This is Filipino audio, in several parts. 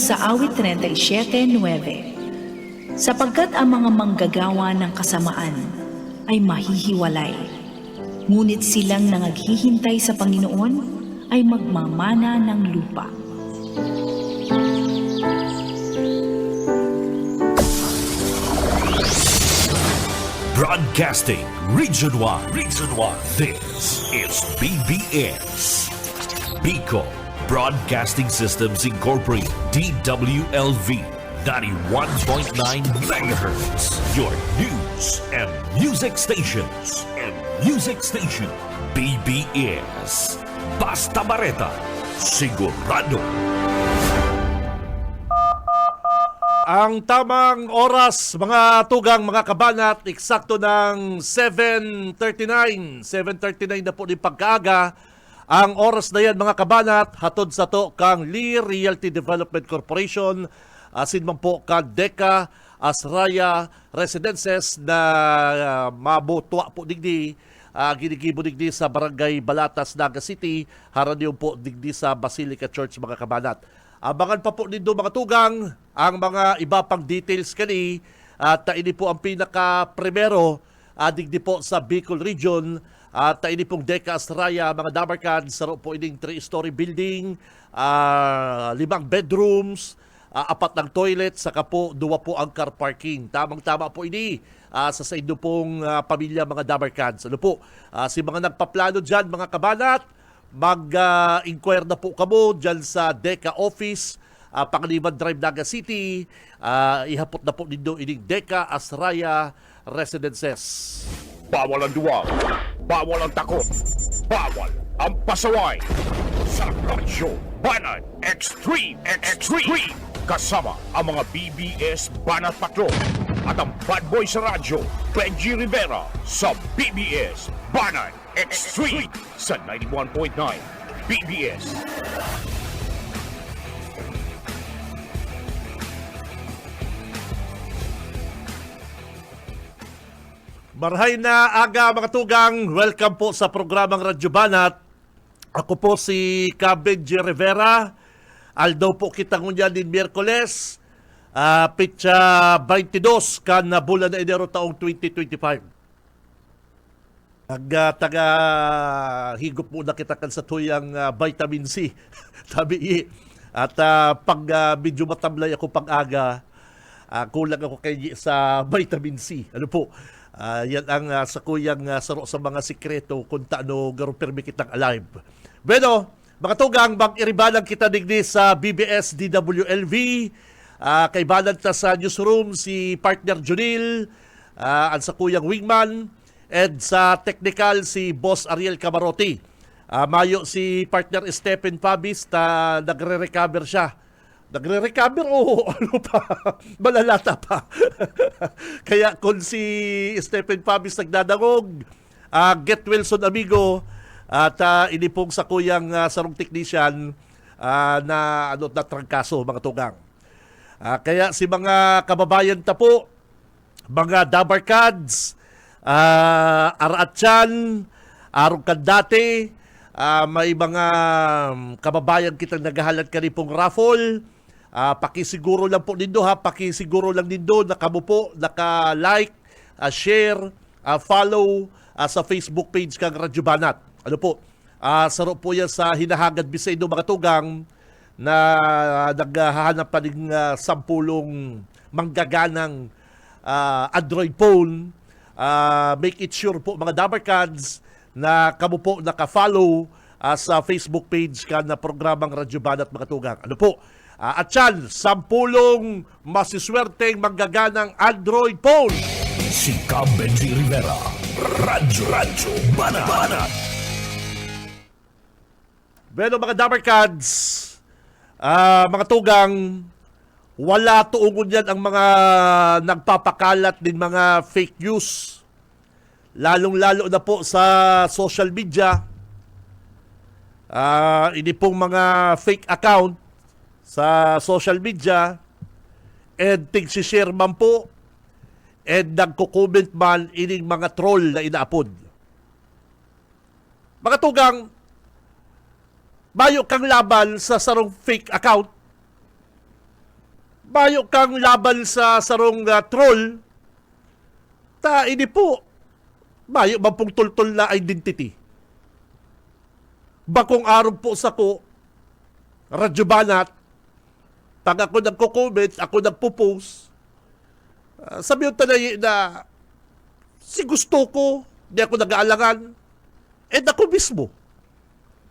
sa awit 37:9. Sapagkat ang mga manggagawa ng kasamaan ay mahihiwalay, ngunit silang nangaghihintay sa Panginoon ay magmamana ng lupa. Broadcasting Region 1. This is BBS. Bicol Broadcasting Systems Incorporated. DWLV 91.9 MHz. Your news and music stations. BBS. Basta Bareta. Sigurado. Ang tamang oras, mga tugang, mga kabanat, eksakto ng 7:39 na po ni pagkaaga. Ang oras na yan, mga kabanat, hatod sa to kang Lee Realty Development Corporation, asin man po kang Deca Asraya Residences na mabutwa po digdi, ginigibo digdi sa Barangay Balatas, Naga City, haran po digdi sa Basilica Church, mga kabanat. Abangan pa po nindo, mga tugang, ang mga iba pang details kani at ini po ang pinaka-primero digdi po sa Bicol Region at ini pong Deca Astraya, mga Dabarkan, saro po ining 3-story building, 5 bedrooms, 4 ng toilet, saka po 2 po ang car parking. Tamang-tama po ini sa inyo pong pamilya, mga Dabarkan. Ano po, si mga nagpaplano dyan, mga kabanat, mag-inquire na po kamo dyan sa Deca Office, Pangaliman Drive, Naga City. Ihapot na po nindo ining Deca Asraya Residences. Bawal ang duwag, bawal ang takot, bawal ang pasaway. Sa Radyo Banat Extreme. Kasama ang mga BBS Banat Patrol at ang bad boy sa radyo, Benji Rivera, sa BBS Banat Extreme sa 91.9 BBS. Marhay na aga, mga tugang. Welcome po sa programang Radyo Banat. Ako po si Benji Rivera. Aldaw po kita ngunyan din Miyerkules, pitsa 22 kan na bulan na Enero taong 2025. Taga higop muna kita kan sa tuyang vitamin C. Tabi at pag medyo matamlay ako pag-aga, kulang ako kay sa vitamin C. Ano po? Yan ang sa kuyang saro sa mga sikreto kung taano garo permi kitang alive. Bueno, mga tugang, mag-iribalang kita digdi sa BBS DWLV. Kay balag ta sa newsroom si partner Junil, at sa kuyang wingman, and sa technical si Boss Ariel Camarote. Mayo si partner Stephen Fabis, nagre-recover siya. Nagre-recover o ano pa, malalata pa. Kaya kung si Stephen Fabis nagdadangog, get well soon, amigo. At ini pong sa kuyang sarong technician na trangkaso, mga tugang. Kaya si mga kababayan ta po, mga Dabarkads, Aratyan, Arong Kandate, may mga kababayan kitang naghahalat ka rin pong raffle. Pakisiguro lang po nindo, pakisiguro lang nindo na kamo po naka-like, share, follow sa Facebook page kang Radyo Banat. Ano po, saro po yan sa hinahagad bisay do, mga tugang, na naghahanap pa ng 10 manggaganang Android phone. Make it sure po, mga Dabarkads, na kamo po naka-follow sa Facebook page ka na programang Radyo Banat, mga tugang. Ano po, at yan, 10 masiswerteng manggaganang Android phone. Si Benji Rivera. Radyo Banat. Bueno, mga Dabarkads, mga tugang, wala tuungon yan ang mga nagpapakalat din mga fake news. Lalong-lalo na po sa social media. Ini pong mga fake account sa social media, and tig-share man po, and nagko-comment man ining mga troll na inaapod. Mga tugang, bayo kang laban sa sarong fake account. Bayo kang laban sa sarong troll, ta ini po, bayo man pong tultol na identity. Bakong araw po sa ko, Radyo Banat, pag ako nagko-comment, ako nagpo-post, sabi yung tanay na si gusto ko, di ako nag-aalangan, ako mismo.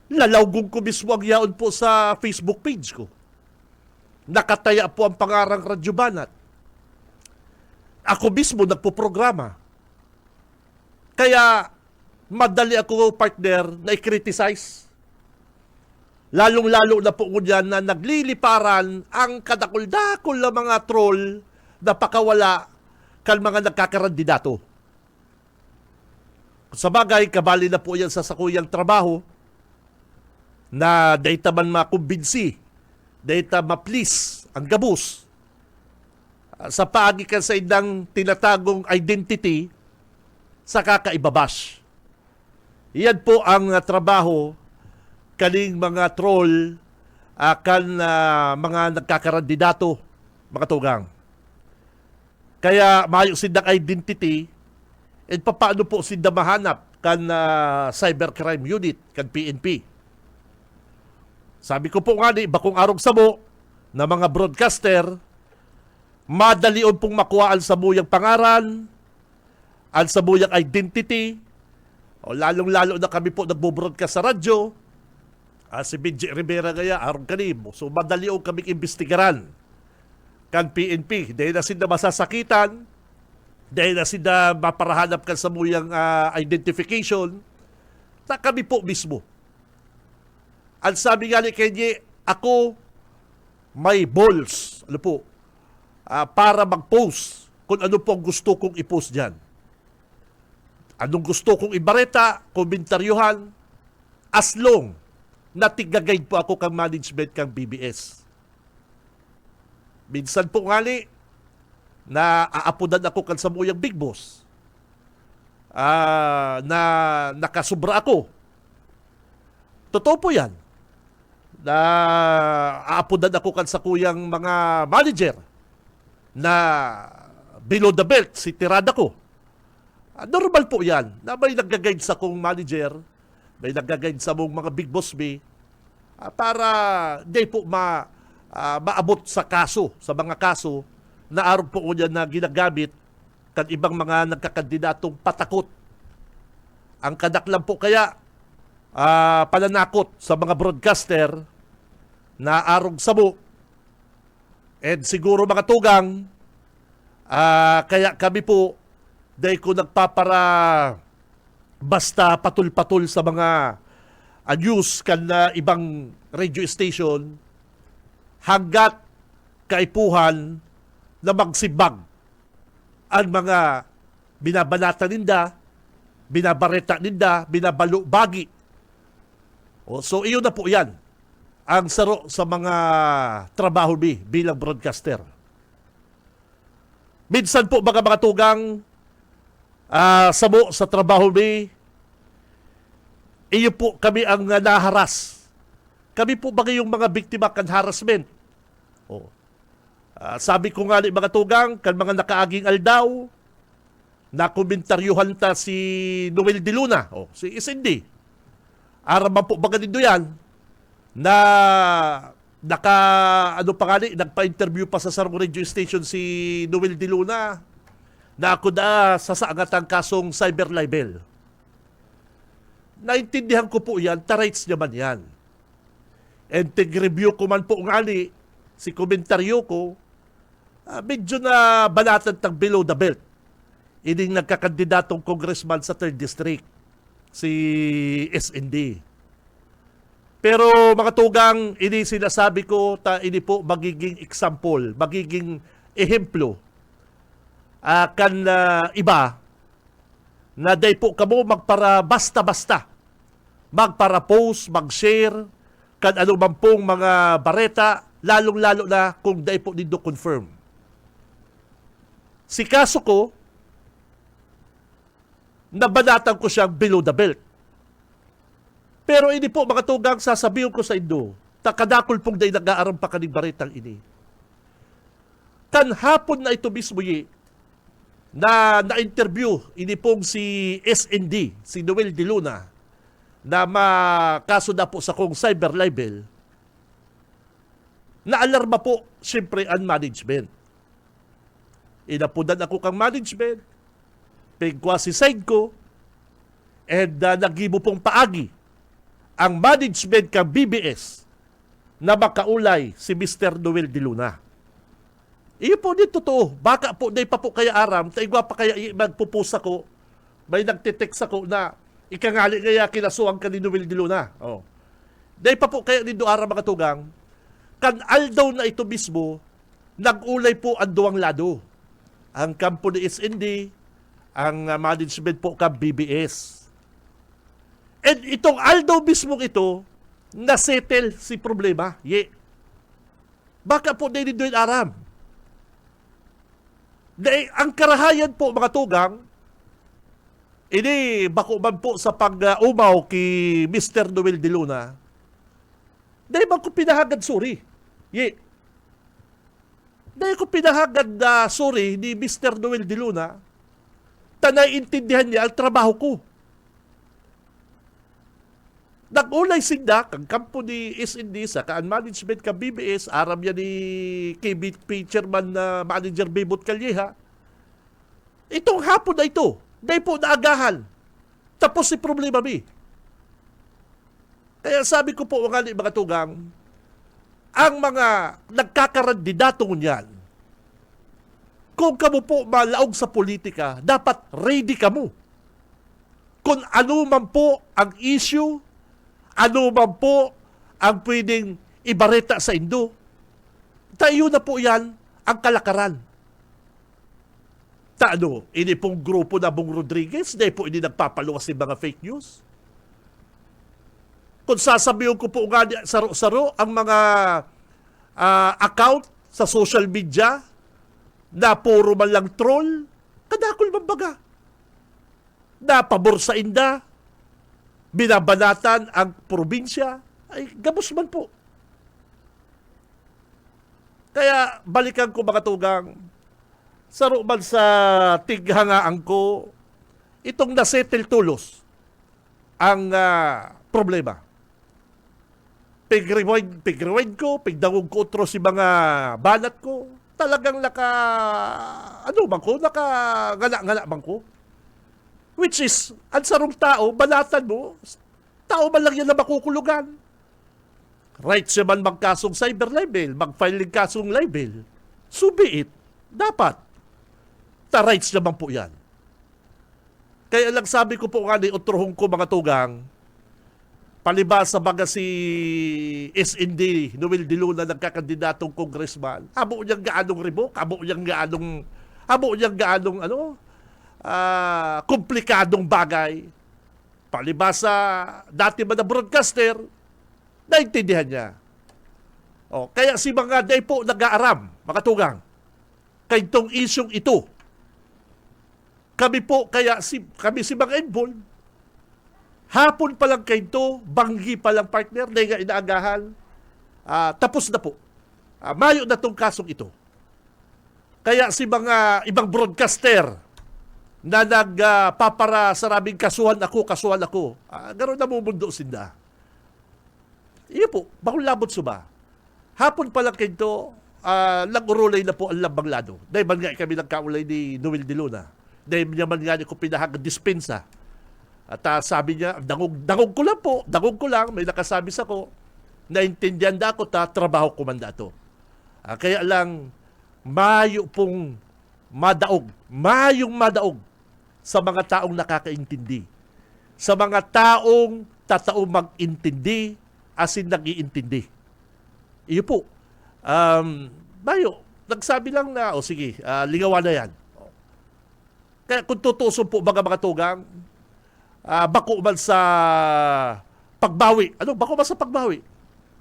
Lalawgong ko mismo ang yaon po sa Facebook page ko. Nakataya po ang pangarang Radyo Banat. Ako mismo nagpo-programa. Kaya madali ako, partner, na i-criticize. Lalong-lalo na po ngunyan na nagliliparan ang kadakol-dakol na mga troll na pakawala kan mga nagkakarandidato. Sa bagay, kabali na po yan sa sakuyang trabaho na data man makumbinsi, data ma-please ang gabus sa paagikan sa indang tinatagong identity sa kakaibabash. Iyan po ang trabaho kaning mga troll kan mga nagkakarandidato, mga tugang. Kaya maayos sindang identity at paano po sinda mahanap kan cybercrime unit, kan PNP. Sabi ko po nga ni, bakong arog sabo na mga broadcaster, madalion pong makuhaan sa buyang pangaran, ang sa buyang identity, o lalong-lalo na kami po nagbo-broadcast sa radyo, si BJ Rivera gaya, arong kanim. So madalion kaming imbestigaran kan PNP. Dahil na sila masasakitan, dahil na sila maparahanap kan sa buyang identification, na kami po mismo. Ang sabi nga ni Kenye, ako may balls, ano po, para mag-post kung ano po ang gusto kong i-post dyan. Anong gusto kong ibareta, komentaryuhan, as long na tigagayad po ako kang management kang BBS. Minsan po ngali, na aapudan ako kan sa muyang Big Boss, na nakasubra ako. Totoo po yan. Na aapudan ako kan sa kuyang mga manager na below the belt, si tirada ko. Normal po yan, na may nag-guide sa kong manager, may nag-guide sa mong mga big boss me, para di po maabot sa kaso, sa mga kaso, na araw po niya na ginagamit kan ibang mga nagkakandidatong patakot. Ang kadaklan po kaya, pananakot sa mga broadcaster na arog sabo, and siguro mga tugang, kaya kami po, dahil ko nagpapara basta patul-patul sa mga news kan ibang radio station, hanggat kaipuhan na magsibag ang mga binabanata ninda, binabareta ninda, binabalubagi. So, iyon na po yan ang saro sa mga trabaho bilang broadcaster. Minsan po mga tugang, sabo sa trabaho iyo po kami ang naharas. Kami po ba yung mga biktima kan harassment? Sabi ko nga ni mga tugang, kan mga nakaaging aldaw, na komentaryuhan ta si Noel de Luna, si SND. Araman po baga nindo yan, na nagpa-interview pa sa sarong radio station si Noel de Luna, na ako na sasaangat ang kasong cyber libel. Naintindihan ko po yan, ta-rights naman yan. And tig-review ko man po nga ni, si komentaryo ko, medyo na banatan tang below the belt. Ining nagkakandidatong congressman sa 3rd District, si SND. Pero mga tugang, ini sinasabi ko, ini po magiging example, magiging ehemplo kan iba na day po kamo magpara basta-basta, magpara post, mag-share, kan ano man pong mga bareta, lalong-lalo na kung day po nindo confirm. Si kaso ko, nabanatan ko siyang below the belt. Pero ini po mga tugang, sasabihin ko sa indo, takadakol pong day nag-aaram pa kaning baretang ini. Kan hapon na ito mismo na na-interview ini pong si SND, si Noel De Luna, na makaso na po sa kong cyber libel, na-alarma po siyempre ang management. Inapunan ako kang management, pigwa si side ko, and nagibo pong paagi ang management kang BBS na makaulay si Mr. Noel De Luna. Iyo po din totoo. Baka po, day pa po kaya aram, taigwa pa kaya magpupusa ko, may nagtitext ako na ikangali kaya kinasuang ka ni Noel De Luna. Oh. Day pa po kaya nindo aram mga tugang, kan aldaw na ito mismo, nag-ulay po ang duwang lado. Ang kampo ni SND, ang management po ka BBS. And itong aldaw mismo ito, nasettle si problema. Baka po day nindo yung aram. Dahil ang karahayan po mga tugang, ini bako man po sa pag-umaw ki Mr. Noel De Luna, dahil man ko pinahagad sorry. Dahil ko pinahagad sorry ni Mr. Noel De Luna, tanay intindihan niya ang trabaho ko. Nag-ulay sindak ang kampo ni SND sa kaan management ka BBS, aram yan ni KBP Chairman na Manager Bebot Calleja. Itong hapon na ito, dahil po naagahan. Tapos si problema mi. Kaya sabi ko po mga tugang, ang mga nagkakarandidato niyan, kung kamo po malaog sa politika, dapat ready kamo. Kung ano man po ang issue, ano man po ang pwedeng ibareta sa Indo, tayo na po yan ang kalakaran. Taano, ini pong grupo na Bong Rodriguez, dahil po ini nagpapaluwas ng mga fake news. Kung sasabihin ko po nga saro-saro ang mga account sa social media na puro man lang troll, kadakol man baga. Na pabor sa inda, binabanatan ang probinsya, ay gabos man po. Kaya balikan ko mga tugang, saro man sa tighangaan ko, itong nasettle tulos ang problema. Pig-rewind ko, pigdangog ko otro si mga banat ko, talagang nakangala bang ko. Which is, ang sarong tao, banatan mo, tao man lang yan na makukulugan. Right siya man magkasong cyber libel, mag-filing kasong libel. So be it. Dapat. Rights naman po yan. Kaya lang sabi ko po nga ni utrohong ko mga tugang, palibasa baga si SND, Noel De Luna, nagkakandidatong congressman, abo niyang gaanong ribok, abo niyang gaanong komplikadong bagay. Palibasa, dati man na broadcaster, naintindihan niya. Kaya si mga day po nag-aaram, mga tugang, kay itong isyong ito. Kami si mga involved, hapon pa lang kayo ito, banggi pa lang partner, na nga inaagahan, tapos na po. Mayo na itong kasong ito. Kaya si mga ibang broadcaster na nagpapara sarabing kasuhan ako, gano'n na mumundo sinda. Iyo po, bakong labot suba. Hapon pa lang kayo ito, nag-urulay na po ang lambang lado. Dahil man nga kami nagkaulay ni Noel De Luna. Dahil naman nga ko pinahag dispensa. At sabi niya, dangog ko lang, may nakasabi sa ko, naintindihan da ako, trabaho ko man dato. Kaya lang, mayong madaog sa mga taong nakakaintindi. Sa mga taong tataong mag-intindi, asin nag-iintindi. Iyo po. Nagsabi lang na, sige, lingawan na yan. Kaya kung tutuso po mga tugang, bako man sa pagbawi. Bako man sa pagbawi?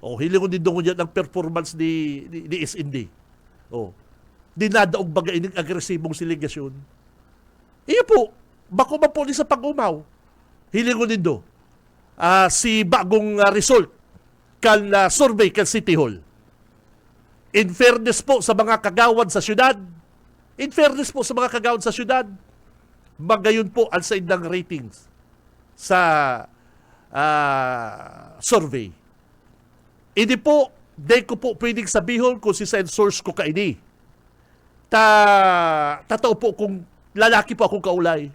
Hilingon din doon yan ang performance ni SND. Dinadaog baga ining agresibong siligasyon. Iyo po, bako man po ni sa pag-umaw. Hilingon din doon. Si bagong result kan survey kan City Hall. In fairness po sa mga kagawad sa syudad, magayon po ang sa indang ratings sa survey. Hindi po, di ko po pwedeng sabihin kung si side source ko kaini. Tatao po kung lalaki po akong kaulay.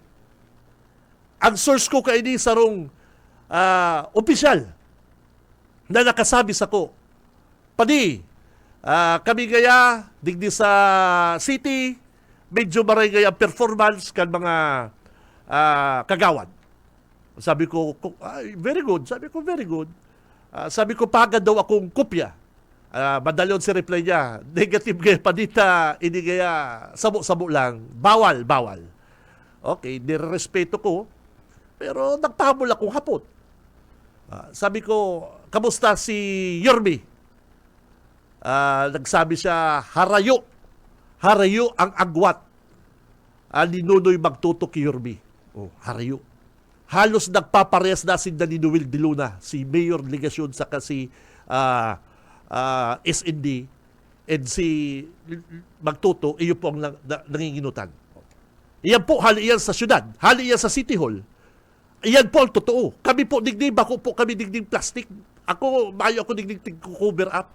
Ang source ko kaini sarong opisyal na nakasabi sa ko. Padi, kami gaya, digdi sa city, medyo maray gaya performance kan mga kagawad. Sabi ko, very good. Sabi ko, very good. Sabi ko, pagad daw akong kopya. Madalyon si reply niya. Negative gaya padita, hindi gaya sabo-sabo lang. Bawal. Okay, nirespeto ko. Pero nagpahabol akong hapot. Sabi ko, kamusta si Yormi? Nagsabi siya, harayo ang agwat. Ni Nunoy magtutok kay Yormi. Harayo. Halos nagpaparehas na si Noel de Luna, si Mayor Legasyon, saka si SND, and si Magtuto, iyo po ang nanginginutan. Iyan po, hali iyan sa syudad, hali iyan sa City Hall. Iyan po ang totoo. Kami po digdig, bako po kami digdig plastic. Mayo ako digdig cover up.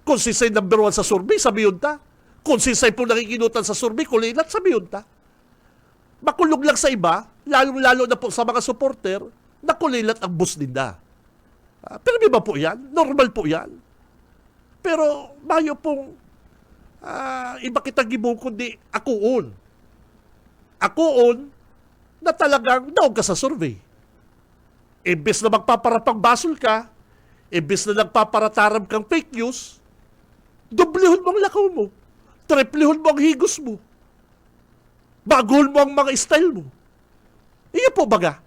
Kung si say number 1 sa survey, sabi yun ta. Kung si say po nanginginutan sa survey, kulilat, sabi yun ta. Makulog lang sa iba, lalong-lalo na po sa mga supporter, nakulilat ang bus nila. Pero di ba po yan? Normal po yan. Pero mayo pong iba kitang gibong kundi akoon na talagang naog ka sa survey. Imbes na magpaparapang basol ka, imbes na nagpaparataram kang fake news, doblehon mo ang lakaw mo, triplehon mo ang higos mo, bagol mo ang mga style mo. Iyo po baga.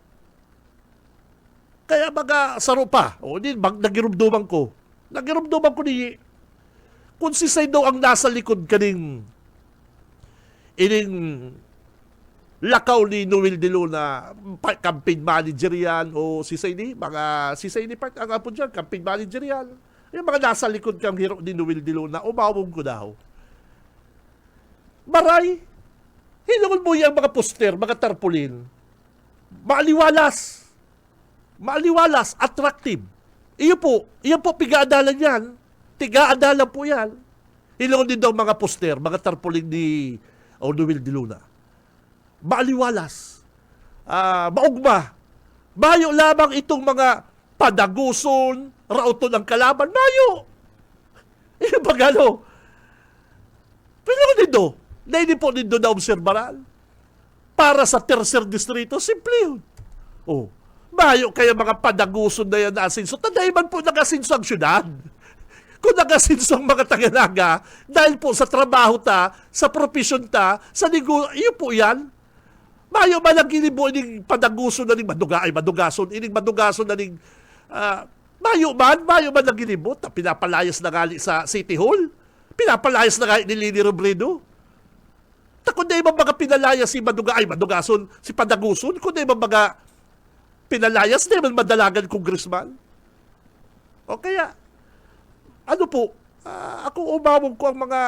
Kaya baga saro pa. Nagirumduman ko ni kung si Say daw ang nasa likod kaning ining lakaw ni Noel de Luna, campaign manager yan, o si Say ni part ang apo dyan, campaign manager yan. Yung mga nasa likod kang hero ni Noel de Luna, umawong ko daw. Maray, hinungol mo yung mga poster, mga tarpaulin. Maaliwalas, attractive. Iyan po, piga-adalan yan. Tiga-adalan po yan. Hinungol din daw mga poster, mga tarpaulin ni Noel de Luna. Maaliwalas. Maugma. Mayo lamang itong mga padaguson, rauton ng kalaban. Mayo. Iyan ba gano? Pinungo din do. Na hindi po din do na obserbaran. Para sa tercer distrito, simple yun. Mayo kaya mga padaguson na yan na asinso. Tanday man po nag-asinso ang syudad. Kung nag-asinso ang mga Taganaga, dahil po sa trabaho ta, sa profesyon ta, sa negosyo, iyo po yan. Mayo man ang ginibo ining padaguson na ning madugason, ining madugason na ning mayo man ang ginibo. Pinapalayas na gali sa City Hall. Pinapalayas na gali ni Lini Robredo. Kung na ibang mga pinalayas si madugason, si padaguson, kung na ibang mga pinalayas, na ibang madalagan congressman. O kaya, ano po, ako umawag ko ang mga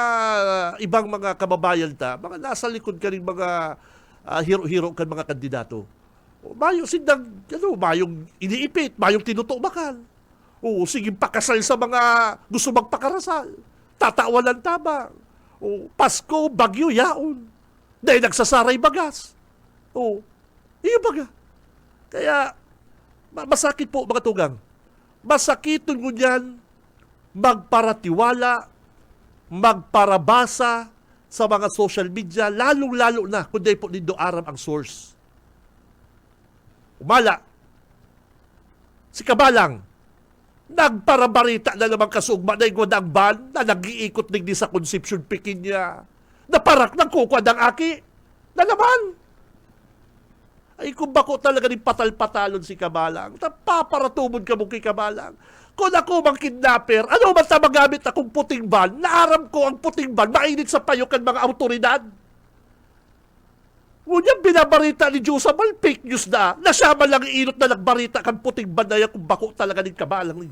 ibang mga kababayan ta, mga nasa likod ka rin mga hero-hero kan mga kandidato. Mayong sindang, mayong iniipit, mayong tinutubakan. Sige pakasal sa mga gusto magpakarasal. Tatawanan tabang. Pasko, Bagyo, yaon. Dahil nagsasaray bagas. Iyo baga. Kaya, masakit po mga tugang. Masakiton mo yan magparatiwala, magparabasa sa mga social media, lalong-lalo na kung di po nindo aram ang source. Umala, si Kabalang, nagparabarita na naman kasugma na igwadang ban na nag-iikot digdi sa Conception Pekin niya. Naparak ng kukwad ang aki. Na naman. Ay kung bako talaga ni patal-patalon si Kabalang, napaparatumod ka mo kay Kabalang. Kung ako mang kidnapper, ano ba sa magamit akong puting ban? Naaram ko ang puting ban, mainit sa payokan mga autoridad. Ngunyan binabarita ni Josabal, fake news na siya man lang iinot na nagbarita kang puting ban na yan kung bako talaga ni Kabalang.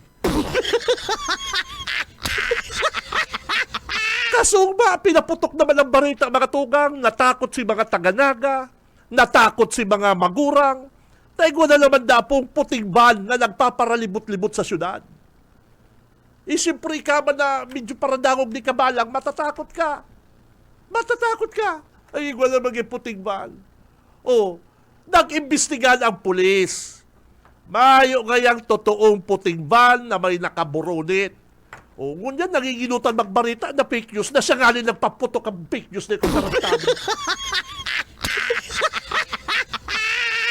Kasuma, pinaputok naman ang barita mga tugang, natakot si mga taganaga, natakot si mga magurang, tayo na naman na pong puting van na nagpaparalibot-libot sa syudad. Siyempre ka man na medyo paradangog ni kabalang, matatakot ka. Matatakot ka. Ay, wala maging puting van. Nag-imbestigahan ang pulis. Mayo ngayang totoong puting van na may nakaburonit. Ngunyan, nanginginutan magbarita na fake news na siya nga rin nagpaputok ang fake news na itong karantado.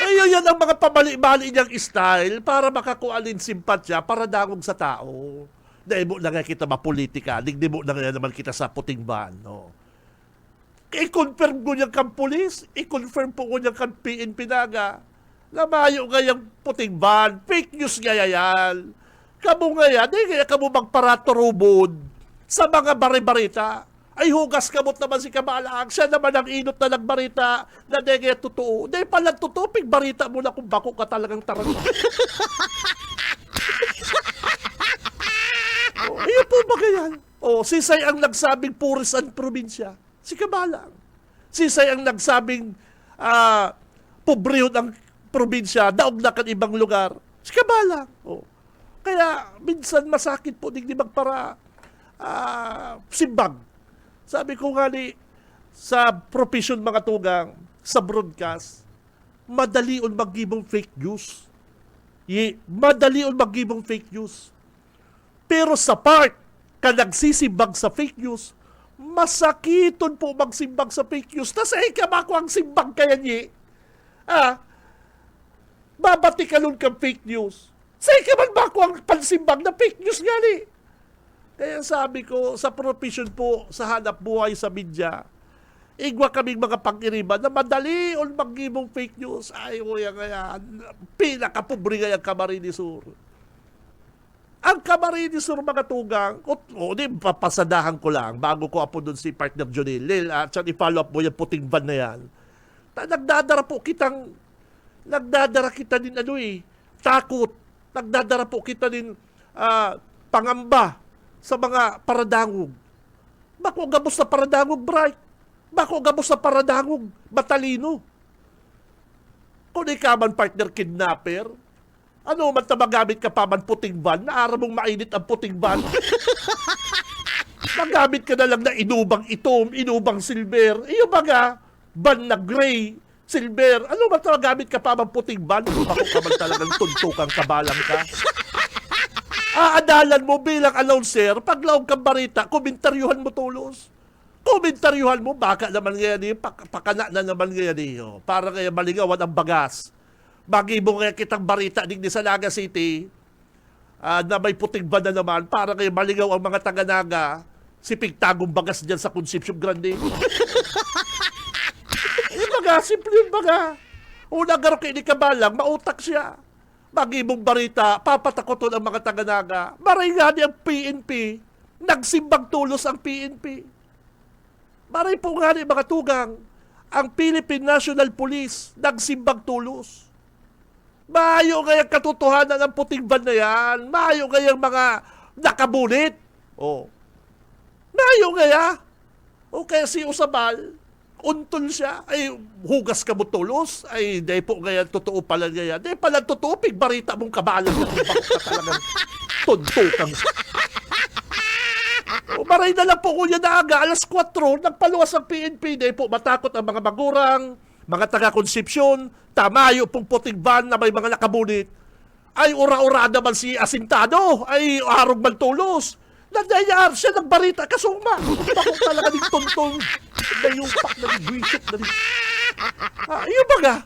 Ayun, yan ang mga pamali-mali niyang style para makakualin simpatya para dangog sa tao. Dahil mo na nga kita mapolitika, digdi mo na nga naman kita sa puting van. No? I-confirm ko niyang kang pulis, i-confirm po ko niyang kang PNP naga, na mayo ngayang puting van, fake news nga yan. Kamu nga yan, di kaya kamu magparaturubod sa mga bari-barita. Ay hugas kamot naman si Kamalaang, siya naman ang inot na nagbarita na di kaya totoo. Di pala totoo, pigbarita mo na kung bako ka talagang tarang. Iyo po ba ganyan? Sisay ang nagsabing puris ang probinsya. Si Kamalang. Sisay ang nagsabing pobrehon ang probinsya, daog na kan ibang lugar. Si Kamalang. Kaya minsan masakit po digdi magpara simbag. Sabi ko nga ni sa profession mga tugang, sa broadcast, madali on maggibong fake news. Madali on maggibong fake news. Pero sa part ka nagsisimbag sa fake news, masakiton po magsimbag sa fake news. Tas ka ba ako ang simbag kaya niya? Babati ka nun kang fake news. Say ka man ba ako ang pansimbag na fake news nga ni? Kaya sabi ko, sa profession po, sa hanap buhay sa media, igwa kaming mga pag-iriban na madali on maggibong fake news. Ay, uya nga, pinakapobre nga yung Camarines Sur. Ang Camarines Sur mga tugang, di papasadahan ko lang, bago ko apo doon si partner Jonil, at i-follow up mo yung puting van na yan. Nagdadara kita din takot. Nagdadara po kita din pangamba sa mga paradangog. Bako gabos na paradangog bright. Bako gabos na paradangog matalino. Kung ikaw man partner kidnapper, ano man ta magamit ka pa man puting van, naara mong mainit ang puting van. Magamit ka na lang na inubang itom, inubang silver. Iyo baga, van na gray, silver. Ano man ta magamit ka pa man puting van? Bako ka man talagang tuntukang kabalang ka. Aadalan mo bilang announcer, paglaog kang barita, komentaryuhan mo tulos. Komentaryuhan mo, baka naman ngayon pakana na naman ngayon para kaya malingawan ang bagas. Bagibong kaya kitang barita digdi sa Naga City, na may puting ba na naman, para kaya malingaw ang mga taga-Naga, si Pigtagong bagas dyan sa Concepcion Grande. Yung baga, simple yung baga. Unang garo kay ni Kabalang, mautak siya. Bagibong barita, papatakoton ang mga taga-Naga. Maray nga ni ang PNP, nagsimbang tulos ang PNP. Maray po nga ni mga tugang, ang Philippine National Police, nagsimbang tulos. Maayo ngayang katotohanan ng puting van na yan. Maayo ngayang mga nakabulit. Maayo ngaya. Kaya si Usabal, untol siya, ay hugas ka mo tulos, ay day po ganyan, totoo pala ganyan. Day pala totoo, pigbarita mong kabalan na kung bakit ka talagang tuntukang. Maray na lang po kuya na aga, alas 4, nagpaluwas ang PNP, day po matakot ang mga magurang, mga taga-Concepcion, tamayo pong puting van na may mga nakabunit. Ay ura-ura naman si Asintado, ay arog man tulos. Nadayar siya ng barita kasuma. Bakit talaga ng tontong nayumpak na buwisit na rin. Yung baga,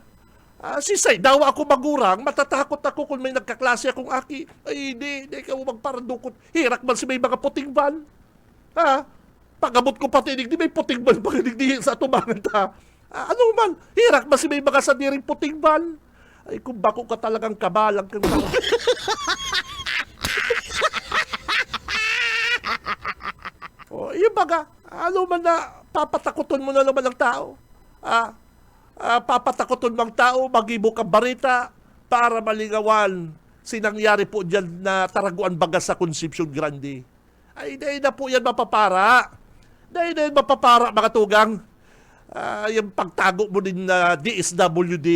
si Say, daw ako magurang, matatakot ako kung may nagkaklase akong aki. Ay, hindi ka mo magparadukot. Hirak man si may mga puting van. Pagabot ko pati, hindi may puting van pag-hindi sa tumangan ta. Ano man, hirak man si may mga sadiring puting van. Ay, kung bako ka talagang kabalang kang yung baga, ano man na papatakoton mo na naman ng tao. Papatakoton mang tao, mag-ibo kang barita para malingawan sinangyari po dyan na taraguan bagas sa Concepcion Grande. Ay, na po yan mapapara. Dahil mapapara mga tugang. Yung pagtago mo din na DSWD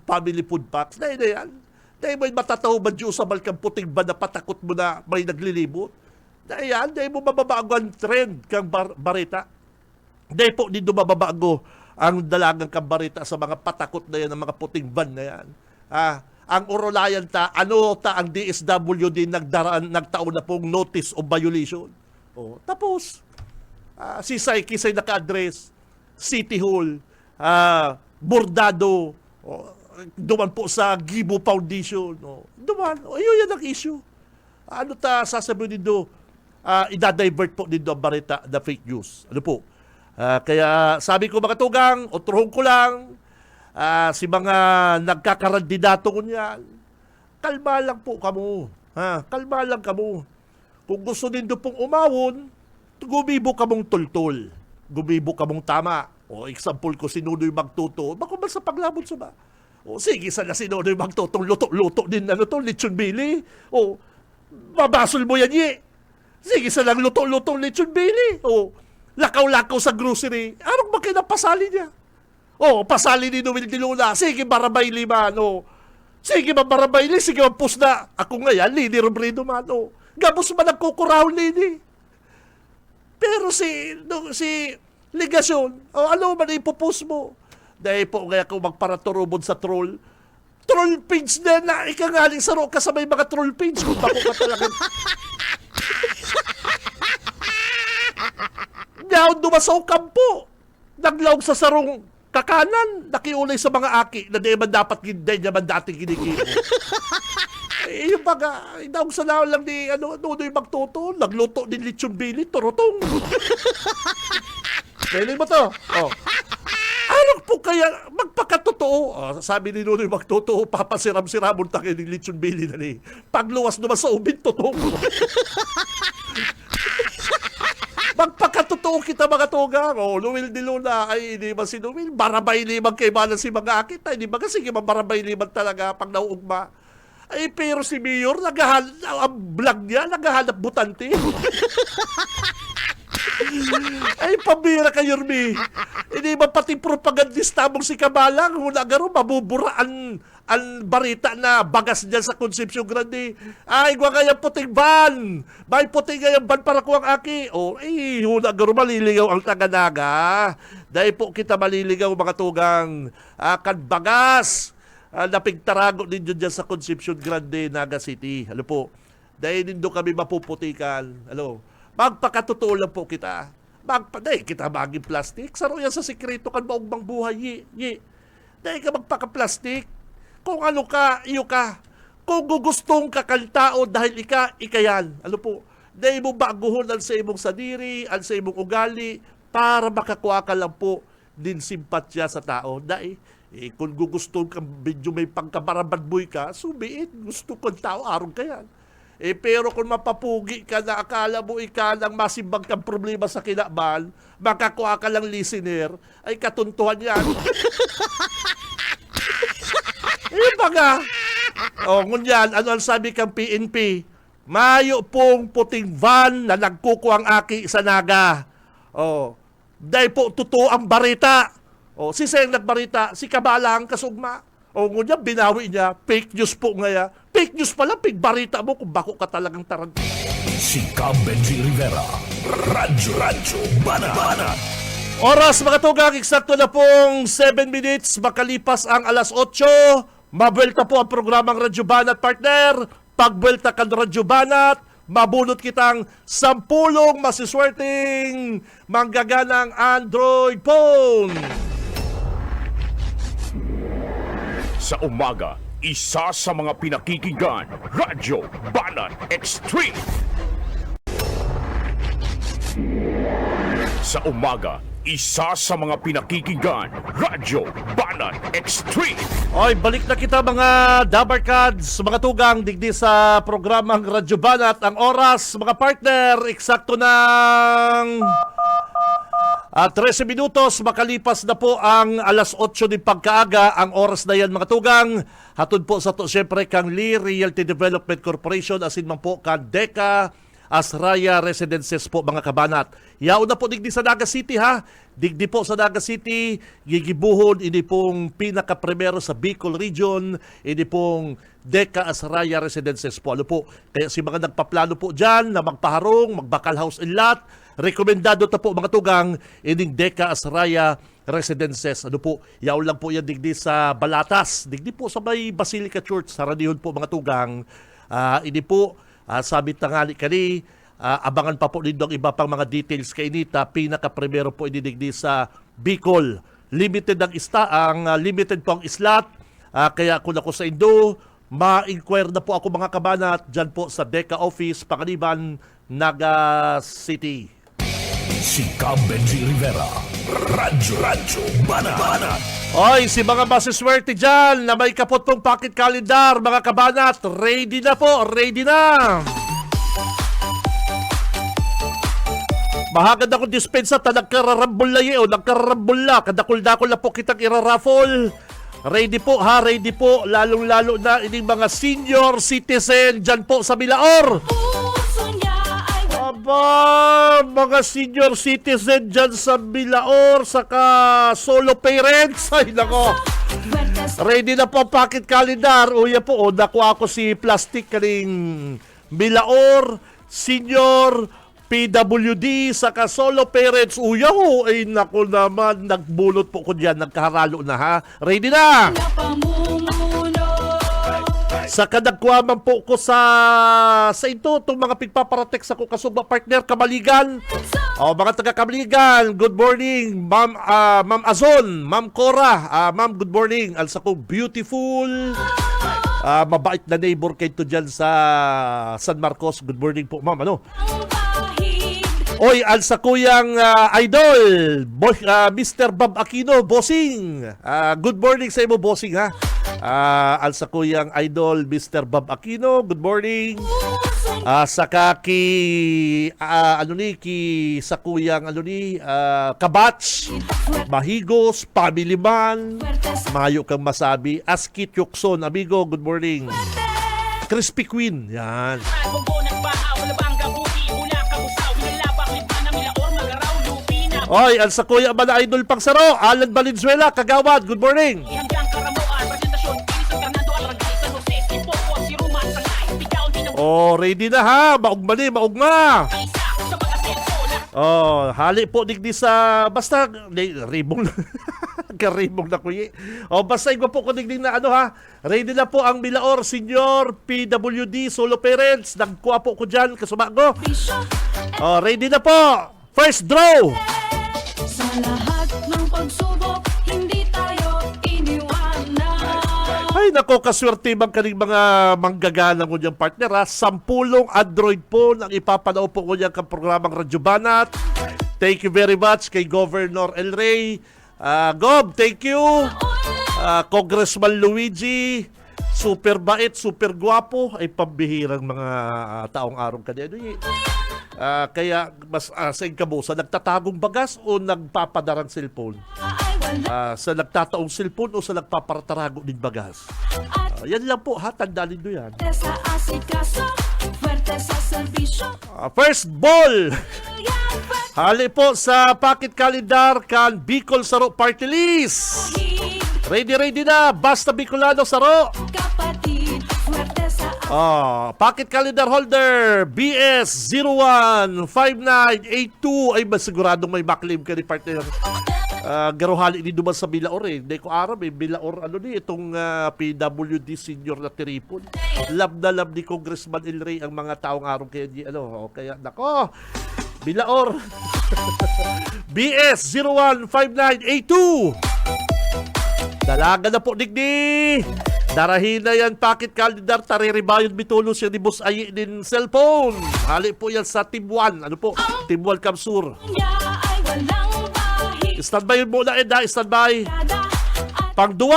family food packs. Dahil na yan. Dahil may matataw ba Diyos sa malkang puting ba na patakot mo na may naglilibot? Dahil yan, dahil mo mababago ang trend kang barita. Dahil po din mababago ang dalagang kang barita sa mga patakot na yan, ng mga puting ban na yan. Ang urolayan ano ang DSWD nagtaon na pong notice of violation. Tapos, si Kisay naka-address, City Hall, Bordado, duman po sa Gibo Foundation. Ayun yan ang issue. Sasabihin dito, idadivert po dito ang barita na fake news. Ano po? Kaya sabi ko mga tugang, utuhong ko lang, si mga nagkakarandidato ko niyan, kalma lang po kamo. Kalma lang kamo. Kung gusto nindo pong umawon, gumibo kamong tultol. Gumibo kamong tama. Example ko, sinunoy magtuto. Bako ba sa paglabot sa ba? Sige, sana sinunoy magtutong luto-luto din, lechon bili. Mabasol mo yan, Sige, sana luto-luto lechon bili. Lakaw-lakaw sa grocery. Anong ba kinapasali niya? Pasali ni Noel de Luna. Sige, barabay liman. Sige, barabay li. Sige, mampus na. Ako ngayon, Lini Robredo man. Gabos man ang kukurahon, Lini. Pero si Ligasyon, ano man ipupus mo? Dahil po ngayon kung magparaturubod sa troll page na ikangaling saro ka sa may mga troll page. Kung bako ka talagang... Ngayon dumasaw kampo. Naglaog sa sarong kakanan, nakiulay sa mga aki na di man dapat hindi naman dating kinikita. Yung baga, inaong sa lang ni Nunoy magtuto, nagluto din lechon bili, turutong. Pwede mo to? Ano po kaya magpakatotoo? Sabi ni Nunoy magtuto, papasiram-siramon tayo ng lechon bili na ni. Pagluwas naman sa ubin, totoo. Magpakatotoo kita mga tugang. Noel de Luna, ay hindi ba si Noel? Barabay limang kay malang si mga akit. Hindi ba kasi barabay limang talaga pag nauugma? Pero si Mayor, ang vlog niya, naghahanap butante. Pambira ka, Yormi. Hindi ba pati propagandista mong si Kamalang? Hula garo, mabuburaan ang barita na bagas dyan sa Concepcion Grande. Gwa kaya puting ban. May puting kaya ban para kuwang aki. Hula garo, maliligaw ang taganaga. Dahil po kita maliligaw mga tugang kan bagas. Napigtarago ninyo dyan sa Concepcion Grande, Naga City. Po, dahil nindo kami mapuputikan. Magpakatotoo lang po kita. Dahil kita maging plastic. Saro yan sa sikreto kan maugbang buhay. Dahil ka magpaka-plastic. Kung ano ka, iyo ka. Kung gugustong ka kang tao dahil ikayan. Po, dahil mo baguhon ang sa imong sadiri, ang sa imong ugali, para makakuha ka lang po din simpatya sa tao. Dahil, kung gusto kang medyo may pagkabarabadboy ka, subiit, gusto kong tao, arong ka yan. Pero kung mapapugi ka na akala mo lang masimbang kang problema sa kinabal, makakuha ka lang listener, ay katuntuhan yan. Baga. Ngunyan, ano ang sabi kang PNP? Mayo pong puting van na nagkukuha ang aki sa Naga. Dahil po, totoo ang barita. Si Seng nagbarita, si Kabalang kasugma. Ngunyan, binawi niya, fake news po ngaya. Fake news pala, barita mo kung bako ka talagang tarantino. Si Benji Rivera, Radyo Banat. Oras mga tugang, eksakto na pong 7 minutes, makalipas ang alas 8. Mabwelta po ang programang Radyo Banat, partner. Pagbwelta ka ng Radyo Banat, mabunot kitang 10 masiswerteng manggaganang Android phone. Sa umaga, isa sa mga pinakikinggan, Radyo Banat Extreme. Sa umaga, isa sa mga pinakikinggan, Radyo Banat Extreme. Balik na kita mga Dabarkads, mga tugang, digdi sa programang Radyo Banat. Ang oras, mga partner, eksakto ng 13 minutos, makalipas na po ang alas 8 din pagkaaga. Ang oras na yan mga tugang, hatod po sa to siyempre kang Lee Realty Development Corporation, asin man po kang Deca Asraya Residences po mga kabanat. Yaon na po digdi sa Naga City ha. Digdi po sa Naga City, gigibuhon ini pong pinaka-primero sa Bicol Region, ini pong Deca Asaraya Residences po. Ano po? Kaya si mga nagpaplano po dyan na magpaharong, magbakal house and lot, rekomendado ta po mga tugang ining Deca Asaraya Residences. Ano po? Yaon lang po yan digdi sa Balatas. Digdi po sa may Basilica Church. Saradihon po mga tugang. Ini po, sabi tangali kani, abangan pa po ninyo ang iba pang mga details kay Nita. Pinaka-primero po inidigdi sa Bicol. Limited ang limited po ang slot. Kaya kung ako sa Indo, ma-inquire na po ako mga kabanat dyan po sa Deca Office, Pangaliban, Naga City. Si Cam Benji Rivera. Radyo Banat. Oy, si mga masiswerte dyan na may kapot pong pocket calendar, mga kabanat, ready na po, ready na! Mahagad ako dispensa ta nagkararambol na yun, nagkararambol na, kadakol-dakol na po kitang iraraffle. Ready po ha, ready po, lalong-lalo na ining mga senior citizen dyan po sa Milaor. Aba, mga senior citizen dyan sa Milaor, saka solo parents, ay nako. Ready na po ang pocket calendar. Uya po, nakuha ako si plastic kaning Milaor, senior, PWD, saka solo parents. Uya ho, ay nako naman, nagbulot po ko dyan, nagkaharalo na ha. Ready na! Saka nagkuhaman po ko sa ito, itong mga pigpaparatex ako kasugba partner, Kamaligan. Mga taga Kamaligan, good morning. Ma'am Azon, Ma'am Cora, Ma'am good morning. Also ko beautiful, mabait na neighbor kayo to dyan sa San Marcos. Good morning po, ma'am. Ano? Oy, alsa kuyang idol, Mr. Bob Aquino, bossing. Good morning sa imo, bossing ha. Alsa kuyang idol, Mr. Bob Aquino, good morning. Saka ki sa kuyang Kabats, Mahigos, Family Man, mayo kang masabi, Askit Yukson, amigo, good morning. Crispy Queen, yan. Oy, alsa kuya ba idol pangsaro, Alan Valenzuela, Kagawad, good morning. Ready na ha, maugmali, maugma. Hali po digdi sa, basta, ribong na, karibong na kuya. Basta igwa po ko digdi na ha, ready na po ang Milaor, Senior, PWD, Solo Parents, nagkuha po ko dyan, kasumago. Ready na po, first draw. Sa lahat ng pagsubok, hindi tayo iniwanan. Ay nako, kaswerte bang kaning mga manggagana ko dyan partner ha. 10 Android phone ang ipapanaw po ko dyan kang programang Radyo Banat. Thank you very much kay Governor El Rey. Gob, thank you. Congressman Luigi, super bait, super guwapo. Ay pambihirang mga taong araw kanino kaya mas sa inkabusa, nagtatagong bagas o nagpapadarang cellphone? Sa nagtataong cellphone o sa nagpaparatarago din bagas? Yan lang po ha, tandaan nyo yan. First ball! Hali po sa pocket calendar kan Bicol Saro Party List. Ready na, basta Bicolano Saro. Pocket calendar holder BS 015982 ay masiguradong may maklaim ka ni partner. Garuhali ni duman sa Milaor Hindi ko aram Milaor itong PWD senior na tiripon. Love na love ni Congressman El Rey ang mga taong araw kaya kaya nako. Milaor. BS 015982. Dalaga na po digdi. Darahin na yan pocket calendar, tariribayon bitulo siya ni Boss Ayi din cellphone. Hali po yan sa Team 1. Team 1 Kamsur. Standby yun muna, Eda. Standby. Pang-2.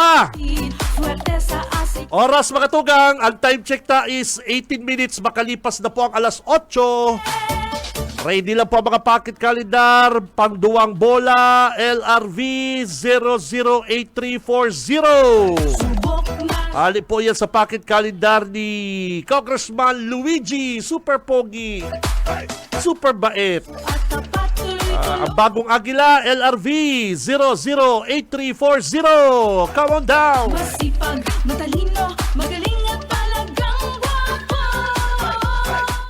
Oras mga tugang. Ang time check ta is 18 minutes. Makalipas na po ang alas 8. Ready lang po mga pocket calendar. Pang-2 bola. LRV 008340. Hali po yan sa pocket calendar ni Congressman Luigi. Super pogi. Super bait. Ang bagong Agila, LRV 008340. Come on down! Masipag, matalino, magaling at talagang gwapo.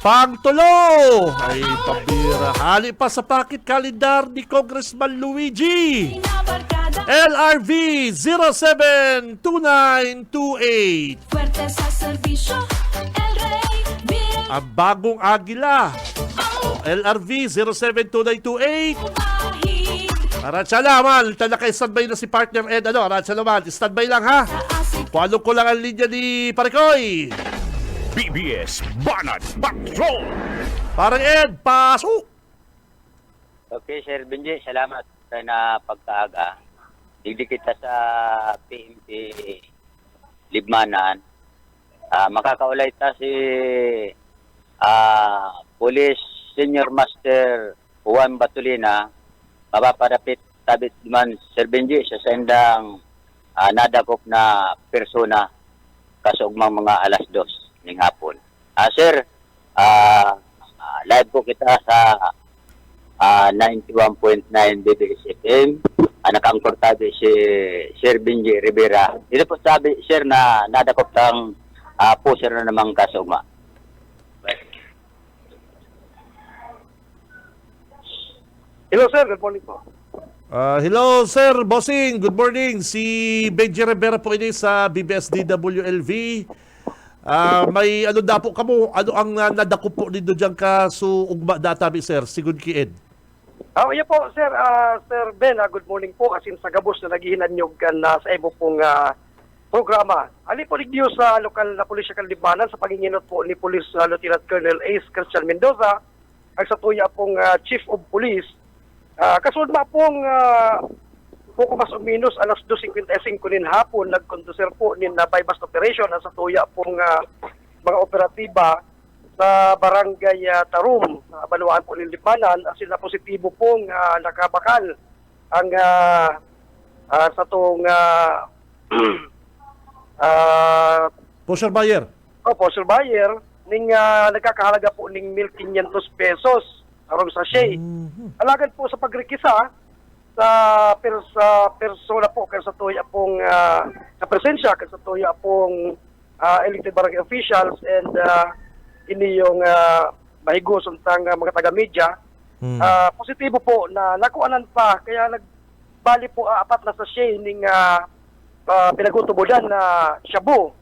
Pangtulo! Ay, pabira. Hali pa sa pakit kalendar ni Congressman Luigi. Pinabarkada, LRV 072928. fuerte sa serbisyo. El Rey, Bill, Ang bagong Agila. ang LRV 072928. bahig. Aratsa naman. Talakay standby na si partner Ed. Aratsa naman. Standby lang ha. Sa asik, Kuano ko lang ang linya ni Parikoy. BBS Banat Patrol! Parang Ed, pasok! Okay, Sir Benji, salamat sa na pagkaaga. Digdi kita sa PMP Libmanan. Makakaulay ta si Police Senior Master Juan Batulina. Mapaparapit tabit man, Sir Benji, sa sendang nadakop na persona kasugmang mga alas 2 ng hapon. Sir, live po kita sa 91.9 BBS FM. Nakangkor tabi si Sir Benji Rivera. Dito po sabi, Sir, na nadakop tang pusher na namang kasugma. Hello sir, good morning po. Hello, Sir Bossing. Good morning. Si Benji Rivera po ini sa BBS DWLV. May ano na po kamo? Ano ang nadako po dito dyan ka so ugma databi, Sir? Sigud ki Ed. Iya po sir, Sir Ben, good morning po. Asin sa gabos na naghihinanyog na sa imo pong programa. Ali po digdiyo sa lokal na pulisya Libanan sa panginginot po ni Police Lieutenant Colonel Ace Christian Mendoza, ang sa tuya pong Chief of Police. Kasunod ma pong poco mas o minus alas 2:55 nin hapon nagkonduser po nin na bypass operation sa tuya pong mga operatiba sa barangay Tarum, Banuan po ng Libanan, asin na positibo pong nakabakal ang sa tong Pusher Bayer. Sir Bayer ning nagkakahalaga po ning 1,500 pesos aron sa shay. Alagad po sa pagrekisa sa persona po kaya sa tuya pong sa presensya kaya sa tuya pong elected barangay officials and ini yung mahigos untang mga taga-media. Positibo po na nakuanan pa kaya nagbali po apat na sa shay ning pinagutubodan na shabu.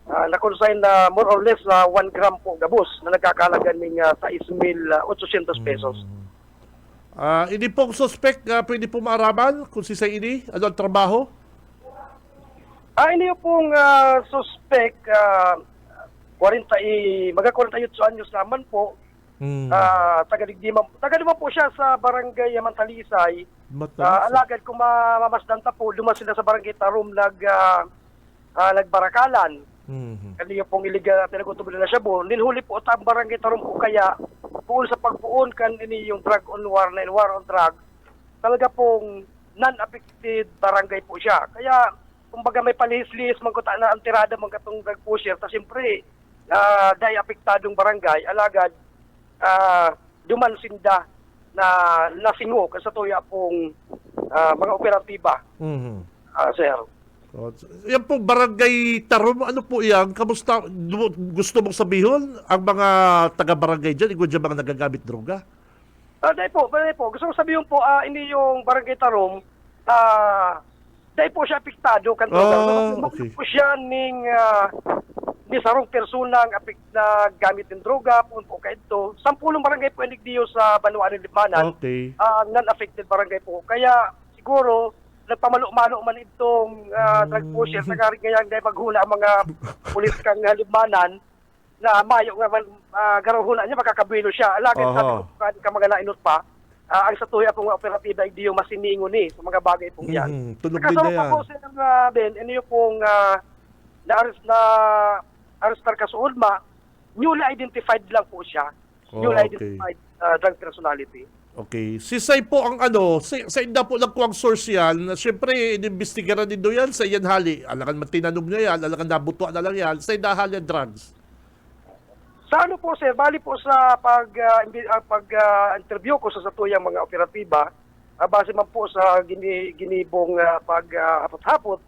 Na-consign na more or less 1 gram po gabos na nagkakalaga ng 6,800 pesos. Ini pong suspect pwede po maaraman kung si sa ini? Ano ang trabaho? Ini pong suspect, mga 48 anyos naman po. Taga-Lima po siya sa barangay Mantalisay. Alagad kung mamasdan ta po, dumas sila sa barangay Tarum nagbarakalan. Kaniya pong iligal na pinagutubo na siya po. Ninhuli po ang barangay Tarum po kaya puol sa pagpuon kan ini yung drug on war na war on drug. Talaga pong non-affected barangay po siya. Kaya kumbaga may palihis-lihis mangkuta na ang tirada mga katong drug pusher. Ta siyempre, dahil apektadong barangay, alagad duman sinda na nasingo sa tuya pong mga operatiba. Sir. Yan po, barangay Tarum, ano po yan? Kamusta? Gusto mong sabihin ang mga taga-barangay dyan, dyan mga nagagamit droga? Dahil po. Gusto kong sabihin po, ini yung barangay Tarum, dahil po siya apektado. Okay. Po siya ni sarong personang na gamit ng droga, po kahit ito. 10 barangay po inig diyo sa Banuan ng Libanan. Okay. Non-affected barangay po. Kaya siguro, nagpamalo-malo man itong drug pusher sa karing ngayang dahil maghula ang mga pulis kang Libanan na mayo nga garaw hula niya makakabilo siya. Alagad sabi ka mga nainot pa. Ang sa tuya pong operatiba hindi yung masiningon sa mga bagay pong yan. Tulog din na Kasama yan. po Sir Ben, ano yung pong na-arestar ka sa Ulma, newly identified lang po siya. Newly identified drug personality. Okay. Si Sai po ang sa inda po lang ko ang source yan. Siyempre, inimbestigaran din do yan sa iyan hali. Alakan matinanong niya yan, alakan nabutuan na lang yan. Sa inda hali drugs. Sa ano po sir, bali po sa interview ko sa tuyang mga operatiba, base man po sa ginibong hapot-hapot,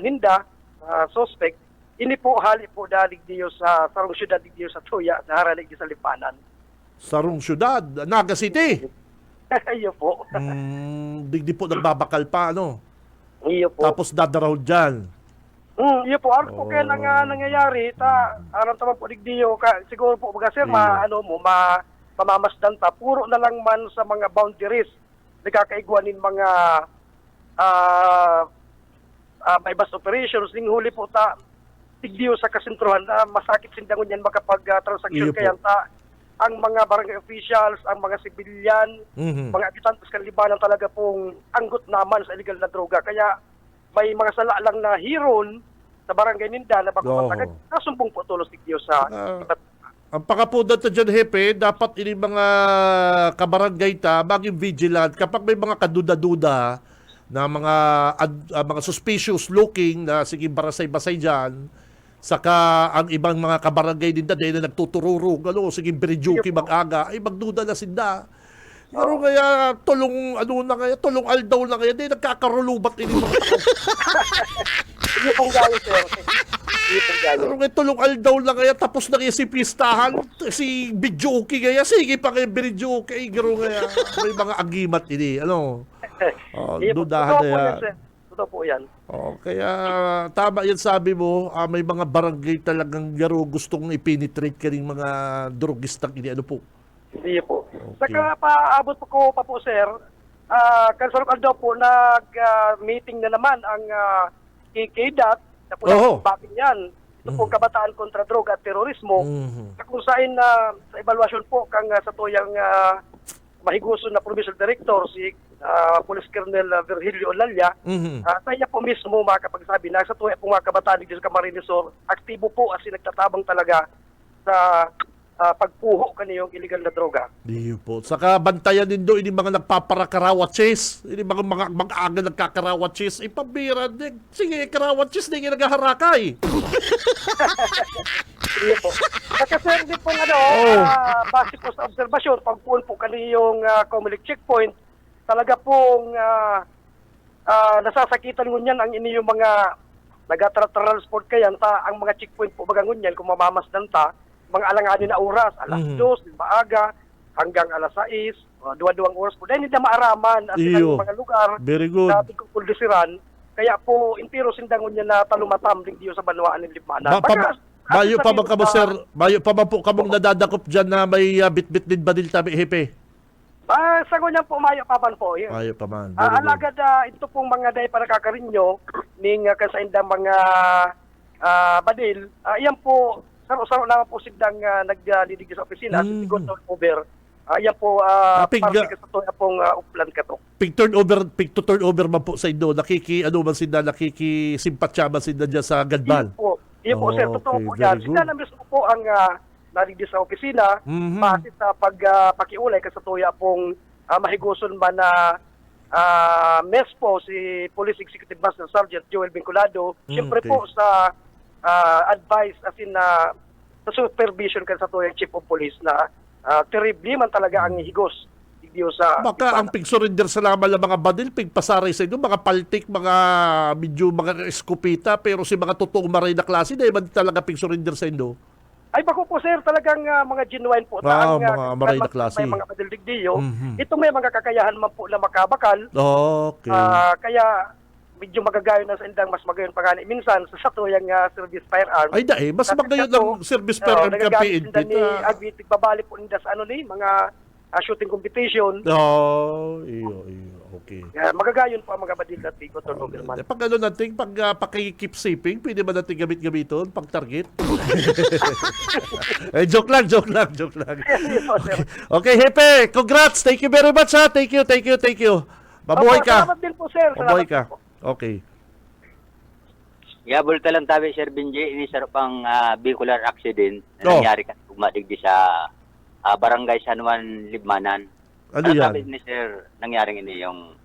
ninda, suspect, ini po hali po dalig diyo sa sarong syudad diyo sa tuya, sa haralig sa lipanan. Sarong syudad, Naga City. Iyo po. Digdi po nagbabakal pa, ano? Iyo po. Tapos dadaraw dyan. Iyo po, ano po kaya nangyayari, aram taman po digdiyo, siguro po mga sir, mamamasdan ta, puro na lang man sa mga boundaries, nagkakaiguanin mga bypass operations, ning huli po ta, digdiyo sa kasintruhan, masakit sindangon yan makapag-transaction Iyo po. kaya ta, ang mga barangay officials, ang mga sibilyan, mga abitantes kan libanan talaga pong anggot naman sa illegal na droga, kaya may mga sala lang na hiron sa barangay Ninda na bako matagad, nasumbong po tulos digdiyo sa iba't Ang pakapunan to dyan, Hepe, dapat ini mga kabarangay ta, maging vigilant. Kapag may mga kaduda-duda na mga suspicious looking na sige barasay-basay dyan, saka ang ibang mga kabarangay din dahil na nagtutururog, sige berijuki mag-aga, ay magduda na sinda. Pero kaya tulong aldaw na kaya, di nagkakarulubat ini mga Hindi pong gaya, sir. Hindi pong gaya. Pero kaya tulong aldaw na kaya, tapos na kaya si pistahan, si Bidjoki kaya, sige pa kaya Bidjoki, garo kaya, may mga agimat ini, ano? Hindi po. Dudahan Totoo na po yan. yan, sir. Totoo po yan. Kaya tama yan sabi mo, may mga barangay talagang garo gustong ipenetrate ka rin mga drogistang ini, ano po? Hindi po. Okay. Saka paabot po ko sir, kansarok daw po nag-meeting na naman ang KKDAT, na po bakit yan, ito po kabataan kontra droga at terorismo, na kung saan sa evaluasyon po kang sa tuyang mahiguson na provincial director, si Police Colonel Virgilio Olalia, sa iya po mismo makapagsabi na sa tuya po mga kabataan dito sa Camarinesor, aktibo po as nagtatabang talaga sa pagpuho kaniyong illegal na droga. Di po. Saka bantayan din doon, ini mga nagpaparakarawaches, ini mga aga nagkakarawaches, ipabira din. Sige, karawaches din yung naghaharakay. Sige po. Kasi hindi po base po sa obserbasyon, pagpuon po kaniyong Comelec checkpoint, talaga pong nasasakitan ngunyan ang inyong mga nag-transport kayan, ang mga checkpoint po bagang ngunyan, kung mamamasdan ta, mga alanganin na oras, alas 2, maaga, hanggang alas 6, 2 oras po. Dahil hindi na maaraman at silang mga lugar Very good. na tigkukuldisiran. Kaya po, intiro sindangon niya na talumatam diyo sa banwaan ng Libmanan. Bayo pa man kamo, sir, bayo pa man po kamong nadadakop dyan na may bitbit din ba din tabi, Hepe? Sago niyan po, mayo papan po. Bayo pa man. Very good. Alagad, ito pong mga day para kakarinyo, ning kasaindang mga badil, iyan po, saro-saro naman po silang nagliligid sa opisina, si turnover. Yan po, para sa ito pong uplan ka to. Pig to turnover man po sa Indo, nakikisimpatya man sinda dyan sa Gadbal. Iyan po, sir, totoo po yan. Sila na mismo po ang naligid sa opisina, base sa pagpakiulay kasi tuya pong mahiguson ba na MESPO, si Police Executive Master Sergeant Joel Vinculado, siyempre po sa advice as in sa supervision kan sa tuyang chief of police na terribly man talaga ang higos diyo sa baka ang pig surrender sa laman ng mga badil, pig pasaray sa inyo, mga paltik, mga medyo mga eskopita, pero si mga totoong maray na klase, dahil man talaga pig surrender sa inyo. Ay bako po sir, talagang mga genuine po. Mga maray na klase. May mga badil digdiyo. Ito may mga kakayahan man po na makabakal. Okay. Kaya medyo magagayon na sa indang mas magayon pa gani. Minsan sa tuyang service firearm. Ay dahil, mas magayon ng service firearm ka PNP. Agwitig babali po nila sa mga shooting competition. Iyo. Okay. Magagayon po ang mga badil na tigo turnover man. Pag natin, pag pakikip saping, pwede ba natin gamit-gamiton pag target? Joke lang. Okay, Hepe, congrats. Thank you very much, ha. Thank you. Mabuhay ka. Salamat din po, sir. Mabuhay ka. Okay. Yabol ka lang tabi, Sir Benji, ini sa pang vehicular accident na nangyari ka umadigdi sa barangay San Juan, Libmanan. Ano yan? Sabi ni Sir, nangyaring ini yung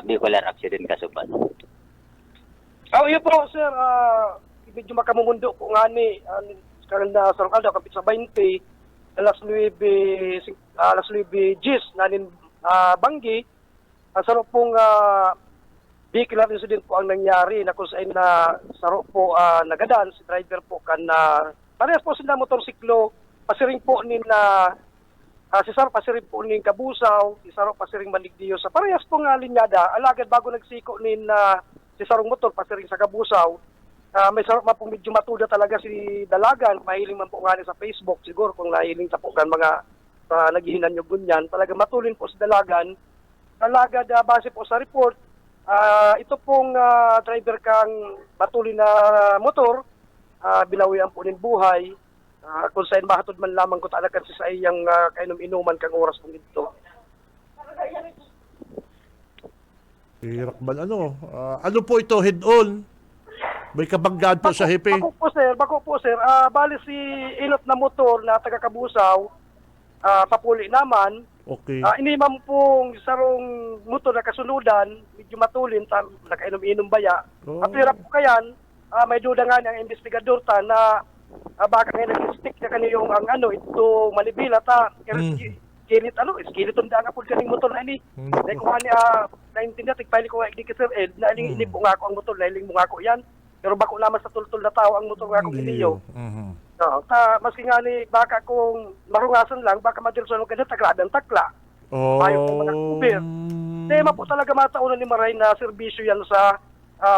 vehicular accident kasuban. Yun po, sir. Medyo makamumundo po nga ni kanda sa Alda kapit sa 20 alas 9 gis nanin Banggi saro pong vehicular incident po ang nangyari na kung saan na saro po nagadan si driver po kan parehas po sila motorsiklo pasiring po nin na si Saro pasiring po nin Kabusaw, si Saro pasiring Maligdiyo sa parehas po nga linyada alagad bago nagsiko nin si Sarong motor pasiring sa Kabusaw. May sarap man po medyo matuda talaga si Dalagan, mahiling man po nga sa Facebook siguro kung nahiling sa po kan mga naghihinan yung gunyan, talaga matulin po si Dalagan. Alagad base po sa report, ito pong driver kang matulin na motor, binawian po nin buhay, kung saan mahatod man lamang ko talaga sa iyang kainom-inuman kang oras po dito. Hirap man ano po ito, head-on? May kabanggaan po sa hepe. Bako po sir, bali si ilot na motor na taga Kabusaw, papuli naman. Okay. Inimam pong sarong motor na kasunudan, medyo matulin, nakainom-inom baya. Oh. At hirap po kayan, may duda nga ng investigador ta na baka ngayon nag-stick na kaniyong ang ito malibila ta. Skeleton da nga po kaning motor na ini. Dahil kung naintindihan, tigpahili ko nga ikdi Sir Ed, na ining po nga ako ang motor, nailing mo nga ako yan. Pero bako naman sa tultul na tao ang motor nga akong iniyo. Maski nga ni baka kung marungasan lang, baka madilson ka na takladang takla. Ayaw ko mga kubir. Tema po talaga mataunan ni Maray na serbisyo yan sa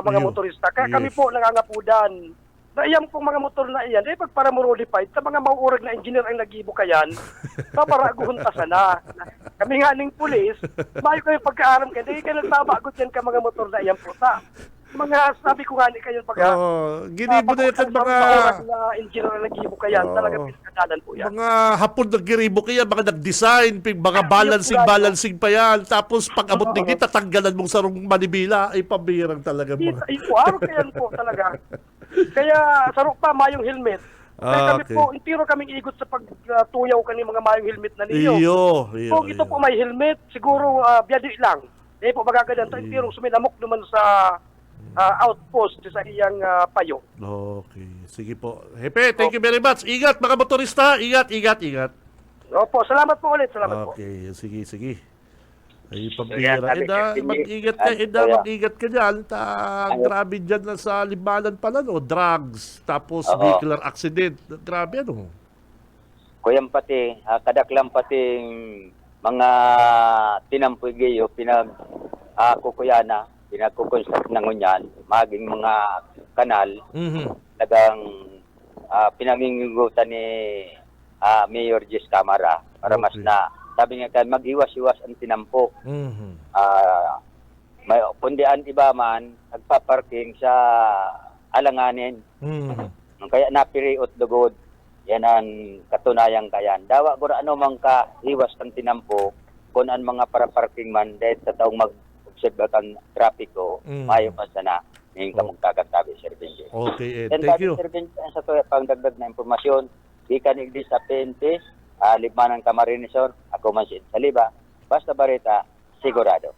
mga motorista. Kaya kami po nangangapudan. Na iyang pong mga motor na iyan, pag para modified, sa mga mauurag na engineer ang nagibo kayan, paparaguhon ta sana. Kami nga ning pulis, mayo kayo pagkaaram kayo, di kayo nagbabagot yan ka mga motor na iyan po ta. Mga sabi ko nga ni kayo pag ginibo na yan mga na engineer ang nagibo kayan, talaga pinagkadalan po yan. mga hapon naggiribo kaya, mga nag-design, mga balancing pa yan. Tapos pag abot ng tatanggalan mong sarong manibila, ay pabirang talaga mga. Ito, araw kayan po talaga. Kaya sarok pa mayong helmet. Kaya kami po, intiro kaming igot sa pagtuyaw kani mga mayong helmet na ninyo. Kung ito po may helmet, siguro biyadi lang. Dahil po magagadan tayo, intiro suminamok naman sa outpost sa iyang payo. Okay, sige po. Hepe, thank you very much. Ingat mga motorista, ingat. Opo, salamat po ulit, salamat po. Okay, sige. Ay, pambira. Mag-ingat ka dyan. Grabe dyan na sa libanan pala, drugs, tapos vehicular accident. Grabe, Kuyang pati, kadaklang pating mga tinampoy gayo, pinagkukuyana, pinagkukonstruct ng unyan, maging mga kanal, talagang pinangingigutan ni Mayor Jess Camara para mas na sabi nga kan mag-iwas-iwas ang tinampo. May pundian iba man nagpa-parking sa alanganin. Kaya napiriot dugod. Yan ang katunayang kayan. Dawa guro ano man ka iwas ang tinampo kun an mga para-parking man dahil sa taong mag-observe kan trapiko, mayo pa sana ning kamong kakatabi Sir Benji. Okay, thank you. Sir Benji, sa to pangdagdag na impormasyon, di ka nigdi sa PNP, Libanan Camarinesor, ako man si Saliba, basta barita, sigurado.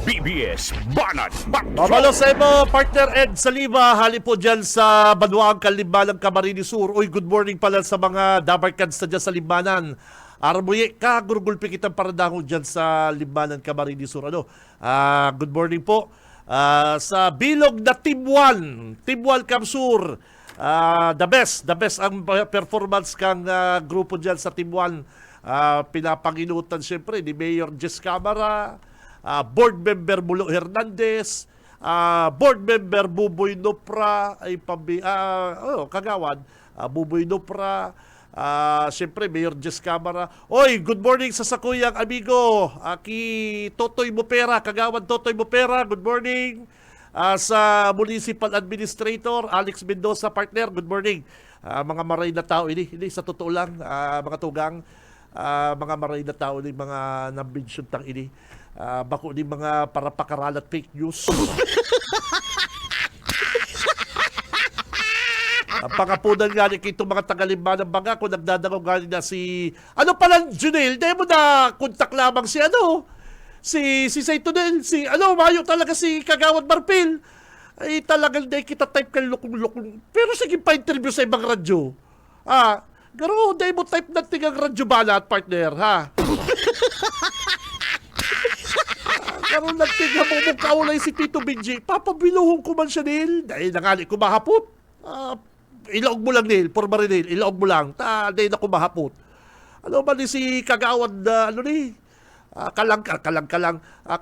BBS Banat Mamalo sa mo, partner Ed Saliba, hali po dyan sa Banuang Libanan Camarines Sur. Uy, good morning pala sa mga dabarkads na dyan sa Libanan. Aramuye, kagurgulpi kitang paradahon dyan sa Libanan Camarines Sur. Good morning po. Sa bilog na Team 1 Kamsur. The best ang performance kang grupo dyan sa Team 1. Pinapanginutan siyempre ni Mayor Jess Camara, Board Member Mulo Hernandez, Board Member Buboy Nopra, Kagawad, Buboy Nopra, siyempre Mayor Jess Camara. Oy, good morning sa sakuyang amigo, Aki Totoy Mopera, Kagawad Totoy Mopera, good morning. Sa Municipal Administrator Alex Mendoza, partner, good morning. Mga maray na tao ini sa totoo lang, mga tugang, mga maray na tao ini, mga nambensyon tang ini, bako ni mga para pakaralat fake news. Ang pangapunan nga ni kitong mga tagalimbanan baga kung nagdadagaw nga na si pala Junel, di mo na kontak lamang si Saytonel, mayo talaga si Kagawad Marpil. Ay talagang di kita type kay lukong-lukong. Pero sige pa interview sa ibang radyo. Garo, di mo type na tigang radyo banat, partner, ha? Garo, nagtiga mo mong kaulay si Tito Benji. Papabiluhong ko man siya, Neil. Dahil nangali ko mahapot. Ilaog mo lang, Neil. Porma rin, Neil. Ilaog mo lang. Dahil na ko mahapot. Ano ba ni si Kagawad na,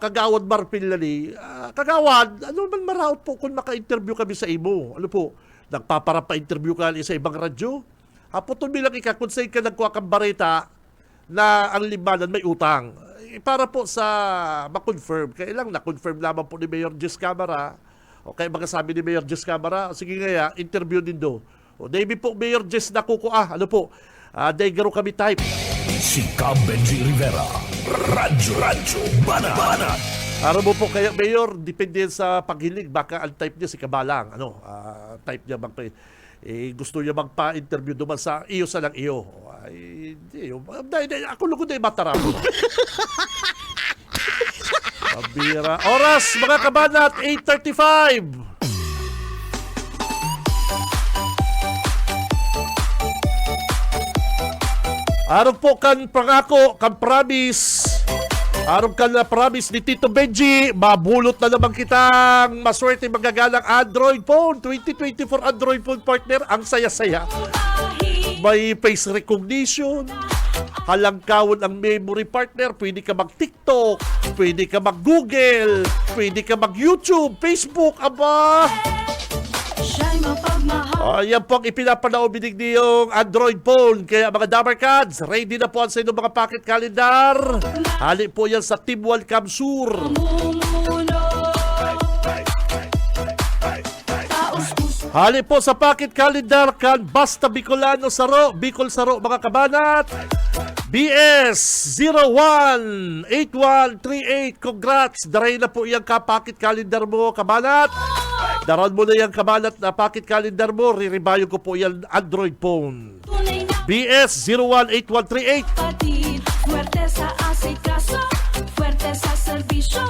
Kagawad Marpil na ni. Kagawad, ano man maraot po kung maka-interview kami sa imo? Ano po? Nagpapara pa-interview ka sa ibang radyo? Hapotun bilang kung saan ka nagkuha kang bareta na ang limanan may utang. Para po sa ma-confirm, kailang na-confirm lamang po ni Mayor Jess Camara. O kaya mga sabi ni Mayor Jess Camara, sige nga, interview din do. O David po, Mayor Jess nakukuha. Ano po? Dahil garo kami type. Si Cab Benji Rivera. Radyo Banat. Araw mo po kaya, Mayor, depende sa paghilig. Baka ang type niya si Kabalang. Type niya gusto niya magpa-interview duman sa iyo sa lang iyo. Ay, ako lugod na yung matarap. Pabira. Oras, mga kabanat, 8:35. Araw po kan pangako, kan promise. Araw kan na promise ni Tito Benji, mabulot na naman kitang maswerte magagalang Android phone. 2024 Android phone, partner, ang saya-saya. May face recognition, halangkawon ang memory, partner. Pwede ka mag-TikTok, pwede ka mag-Google, pwede ka mag-YouTube, Facebook, aba. Siya'y mapagmahal. Yan po ang ipinapanaobinig niyong Android phone. Kaya mga Damarkads, ready na po ang sa inyong mga pocket calendar. Hali po yan sa Team Welcome Sur. Mumuno. Taos puso. Hali po sa pocket calendar kan Basta Bicolano Saro, Bicol Saro, mga kabanat. BS 018138. Congrats. Daray na po yung ka-pocket calendar mo, kabanat. Daran mo na yung kabanat na pocket calendar mo. Riribayo ko po yung Android phone. Tunay na BS 018138. kapatid. Fuerte sa asikaso. Fuerte sa serbisyo.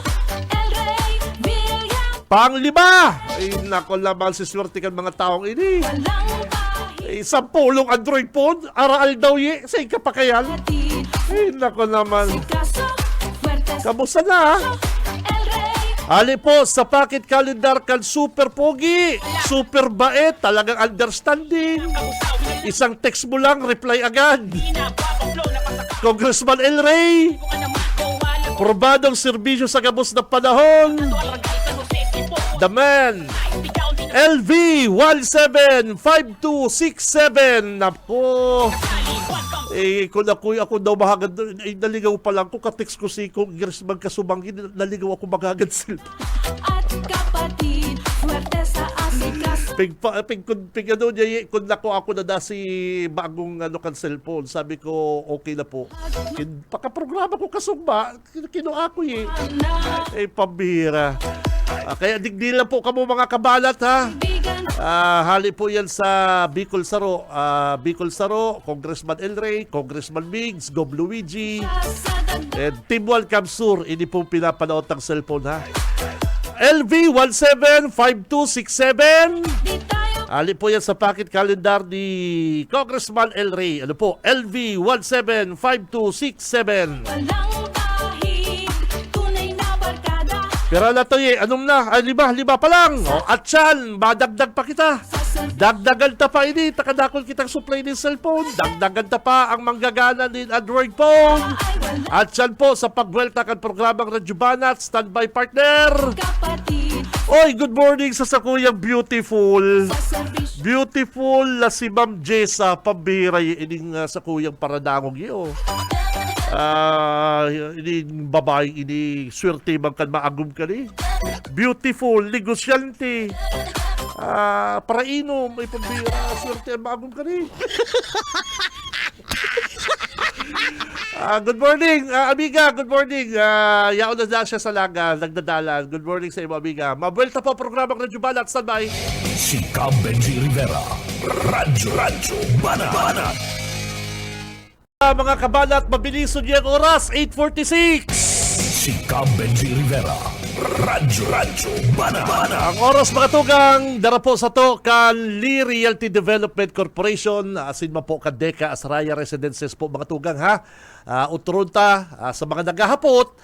El Rey Villar. Panglima! Ay, nako naman si swerte kan mga taong ini. Walang bahid. Sampulong Android phone, araal daw ye. Sa ikapakayan. Kapatid. Ay, nako naman. Asikaso. Fuerte sa Kamusta na? El Rey. Ali po sa pocket calendar kan super pogi, super bait, talagang understanding. Isang text mo lang, reply agad. Congressman El Rey, probadong serbisyo sa gabos na panahon. The man, LV 175267. Napo. Kung ako daw mahagad, naligaw pa lang ko, ka-text ko si Congressman Kasumangin, naligaw ako magagad sila. At kapatid. Fuerte sa asikaso. Kung ako na si bagong kan cellphone, sabi ko, okay na po. Pakaprograma ko kasumba, kinuha ko pambira. Kaya digdi lang po kamo mga kabalat, ha. Bigan. Hali po yan sa Bicol Saro. Bicol Saro, Congressman El Rey, Congressman Migs, Gob Luigi, Sa dagdag. and Team Welcome Sur. Hindi po pinapanood ng cellphone, ha. LV 175267. Di tayo Ali po yan sa pocket calendar ni Congressman El Rey. Ano po? LV 175267. walang bahid. Tunay na barkada. Pero na to anong na? Lima pa lang. At yan, madagdag pa kita. Sa serbisyo. Dagdagan ta pa ini, takadakol kitang supply ng cellphone. Dagdagan ta pa ang manggagana ng Android phone. At yan po sa pagwelta kan programang Radyo Banat, standby partner. Kapatid. Oy, good morning sa sakuyang beautiful. Sa serbisyo. Beautiful na si Ma'am Jessa, pambiray ining sa kuyang paradangog iyo. Ining babae, ini swerte bang kan maagum ka ni. Beautiful, negosyante. Paraino, may pambira, swerte ang maagum ka ni. Good morning, amiga. Good morning. Yaon na siya sa laga, nagdadalan. Good morning sa iyo, amiga. Mabuelta po programang Radyo Banat. Standby. Si Cab Benji Rivera. Radyo Banat. Mga kabanat, mabilis yung oras, 8:46. Si Cab Benji Rivera. Radyo Banat. Ang oras mga tugang, dara po sa to kan Lee Realty Development Corporation, asin man po kan Deka Asraya Residences po mga tugang ha. Uturunta sa mga naghahapot,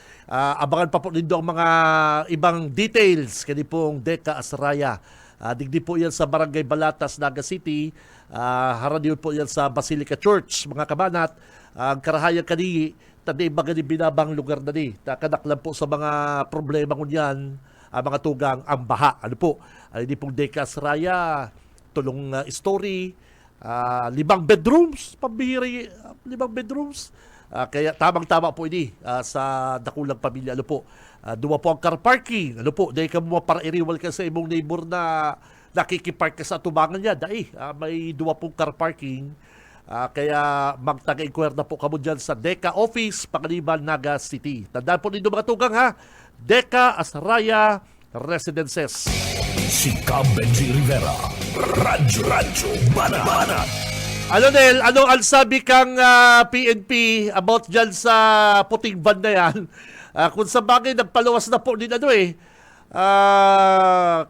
abangan pa po nindo ang mga ibang details kani pong Deka Asraya. Digdi po yan sa Barangay Balatas, Naga City. Haraniyon po yan sa Basilica Church, mga kabanat. Ang karahayan kani, tadi baga ni binabang lugar na ni. Nakadaklan po sa mga problema ngunyan, mga tugang, ang baha. Ano po? Hindi pong Deka Asraya, tulong story, 5 bedrooms, pambihiri, 5 bedrooms. Kaya tamang-tama po ini sa dakulang pamilya. Ano po? Duwa po ang car parking. Ano po? Dahil ka mo para iriwal ka sa imong neighbor na nakikipark ka sa tubangan niya. Dahil may duwa pong car parking. Kaya magtaga-inquire na po kamo dyan sa Deka Office, Pangaliban, Naga City. Tandaan po ninyo mga tugang ha. Deka Asraya Residences. Si Cab Benji Rivera. Radyo Banat. Ano Nel, ano ang sabi kang PNP about dyan sa puting van na yan? Kung sa bagay, nagpaluwas na po din ano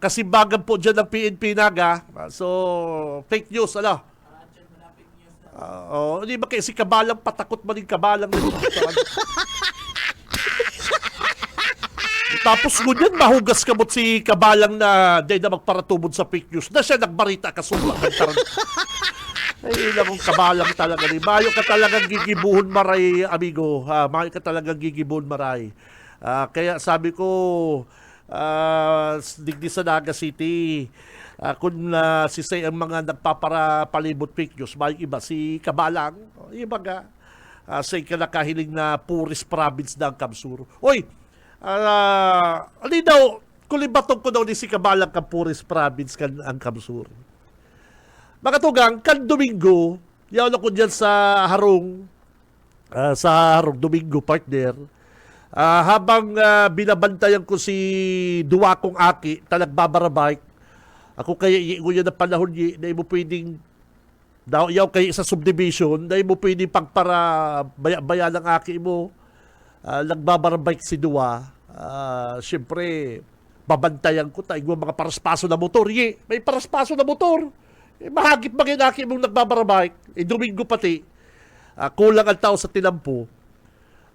kasi bagan po dyan ng PNP Naga. So, fake news, ano? Hindi ba kasi kabalang patakot man yung kabalang tapos ngunyan mahugas kamot si kabalang na day na magparatubod sa fake news na siya nagbarita kasumpa ay ilang kabalang talaga ni Mayo ka talagang gigibuhon maray amigo Mayo ka talagang gigibuhon maray kaya sabi ko digdi sa Naga City kung si Say ang mga nagpaparapalibot fake news, may iba si Kabalang, iba nga, say ka nakahiling na Puris Province ng Kamsur. Oy, ali daw, kulibatong ko daw ni si Kabalang ka Puris Province kan ang Kamsur. Mga tugang, kan Domingo, yaw na ko dyan sa Harong Domingo partner, habang binabantayan ko si Duwakong Aki, talagbabarabike, ako kaya iigo yan na panahon na mo pwedeng yaw kayo sa subdivision na mo pwedeng pagpara baya ng aki mo nagbabarabike si Dua syempre babantayan ko tayo mga paraspaso na motor may paraspaso na motor mahagip maging aki mong nagbabarabike Domingo pati kulang ang tao sa tinampo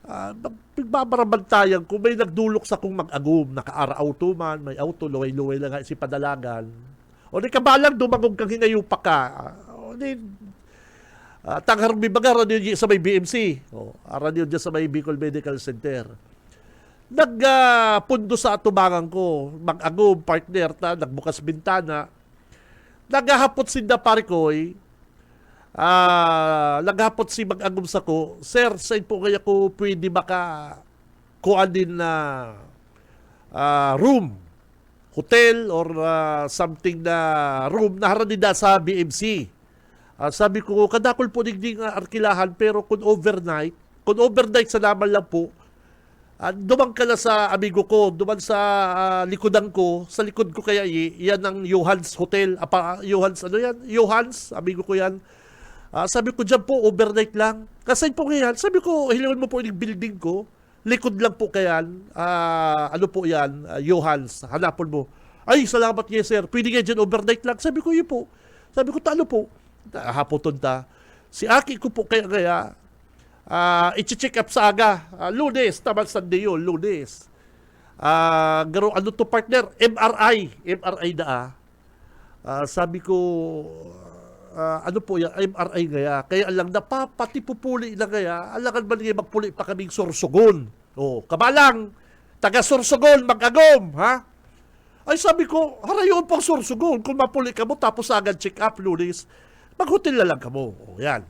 nagbabarabantayan ko may nagdulok sa kong mag-agum naka-ara auto man may auto luway-luway lang si padalagan o di kabalang dumagog kang hinayupa ka o di tanghar bibaga aran yun sa may BMC aran yun dyan sa may Bicol Medical Center nagpundo sa atubangan ko mag-agum partner nagbukas bintana naghahapot sinda parikoy naghapot si mag-agum sa ko, sir, saan po kaya ko pwede baka kuan din na room, hotel or something na room na haranida sa BMC. Sabi ko, kadakol po digding arkilahan pero kung overnight sa laman lang po, duman ka na sa amigo ko, duman sa likodan ko, sa likod ko kaya yan ang Johans Hotel, Johans, ano yan? Johans, amigo ko yan. Sabi ko dyan po, overnight lang. Kasi po ngayon, sabi ko, hilingan mo po yung building ko. Likod lang po kayan. Ano po yan? Johans. Hanapon mo. Ay, salamat yes sir. Pwede nga dyan overnight lang. Sabi ko, yun po. Sabi ko, talo po. Hapoton ta. Si Aki ko po kaya i-check up sa aga. Lunes. Taman Sunday yun. Lunes. Garo, ano to partner? MRI. MRI na sabi ko, ano po yan, MRI gaya. Kaya alang pati pupuli na gaya, alangan ba niya magpuli pa kaming Sorsogon. Kabalang, taga Sorsogon, mag-agom, ha? Ay sabi ko, harayon pang Sorsogon, kung mapuli ka mo, tapos agad check up, Lunes, mag-hotel na lang ka mo. Yan.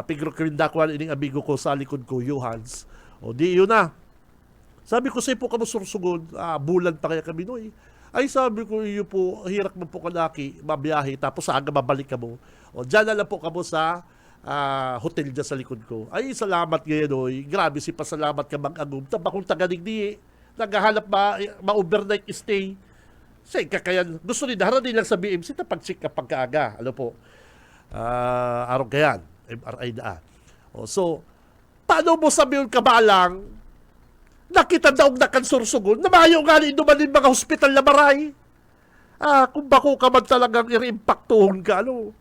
Pigro kirindakuan ining amigo ko sa likod ko, Johans. Di yun na. Sabi ko, say po ka mo Sorsogon, bulan pa kaya kami no eh. Ay sabi ko, iyo po, hirak mo po kalaki, mabiyahe, tapos aga mabalik ka mo. Diyan na lang po ka mo sa hotel dyan sa likod ko. Ay, salamat ngayon, oy. Grabe si pasalamat ka mag-agum. Taba kung taganig di, naghahanap ma-overnight stay. Say, kakayan, gusto ni Dara din lang sa BMC, tapag-check ka pagkaaga. Ano po? Araw kayan, MRI na. So, paano mo sabihin kabalang, nakita daog na kansursugon, na mayo nga ni dumanin mga hospital na maray. Kung bako ka man talagang irimpaktuhon ka, ano.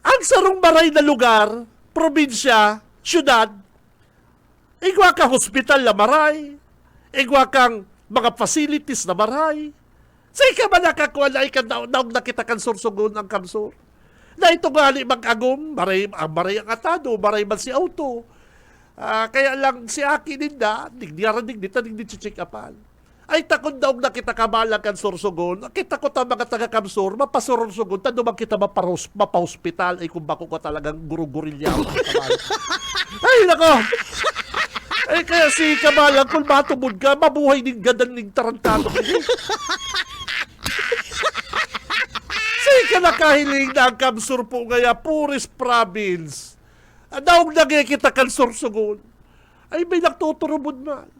Ang sarong maray na lugar, probinsya, syudad, igwa kang hospital na maray, igwa kang mga facilities na maray. Sa ka ba nakakuha na daog na kita kansursugon ang kamsur? Na ito nga ni mag-agom, maray ang atado, maray man si auto. Kaya lang si Aki ninda, digdi check upan. Ay takot daw na kita kabalang kan sursugon, kita ko ta mga taga-kamsur, mapasursugon, tanumang kita mapa-hospital, ay kung bako ko talagang guru-gurilya. Ay nako! Ay kaya si kabalang, kung matubod ka, mabuhay ng gadan ng tarantado. Say ka nakahiling na ang kamsur po ngaya, Puris Province. Daog kita kan sursugon. Ay may nagtuturubod man.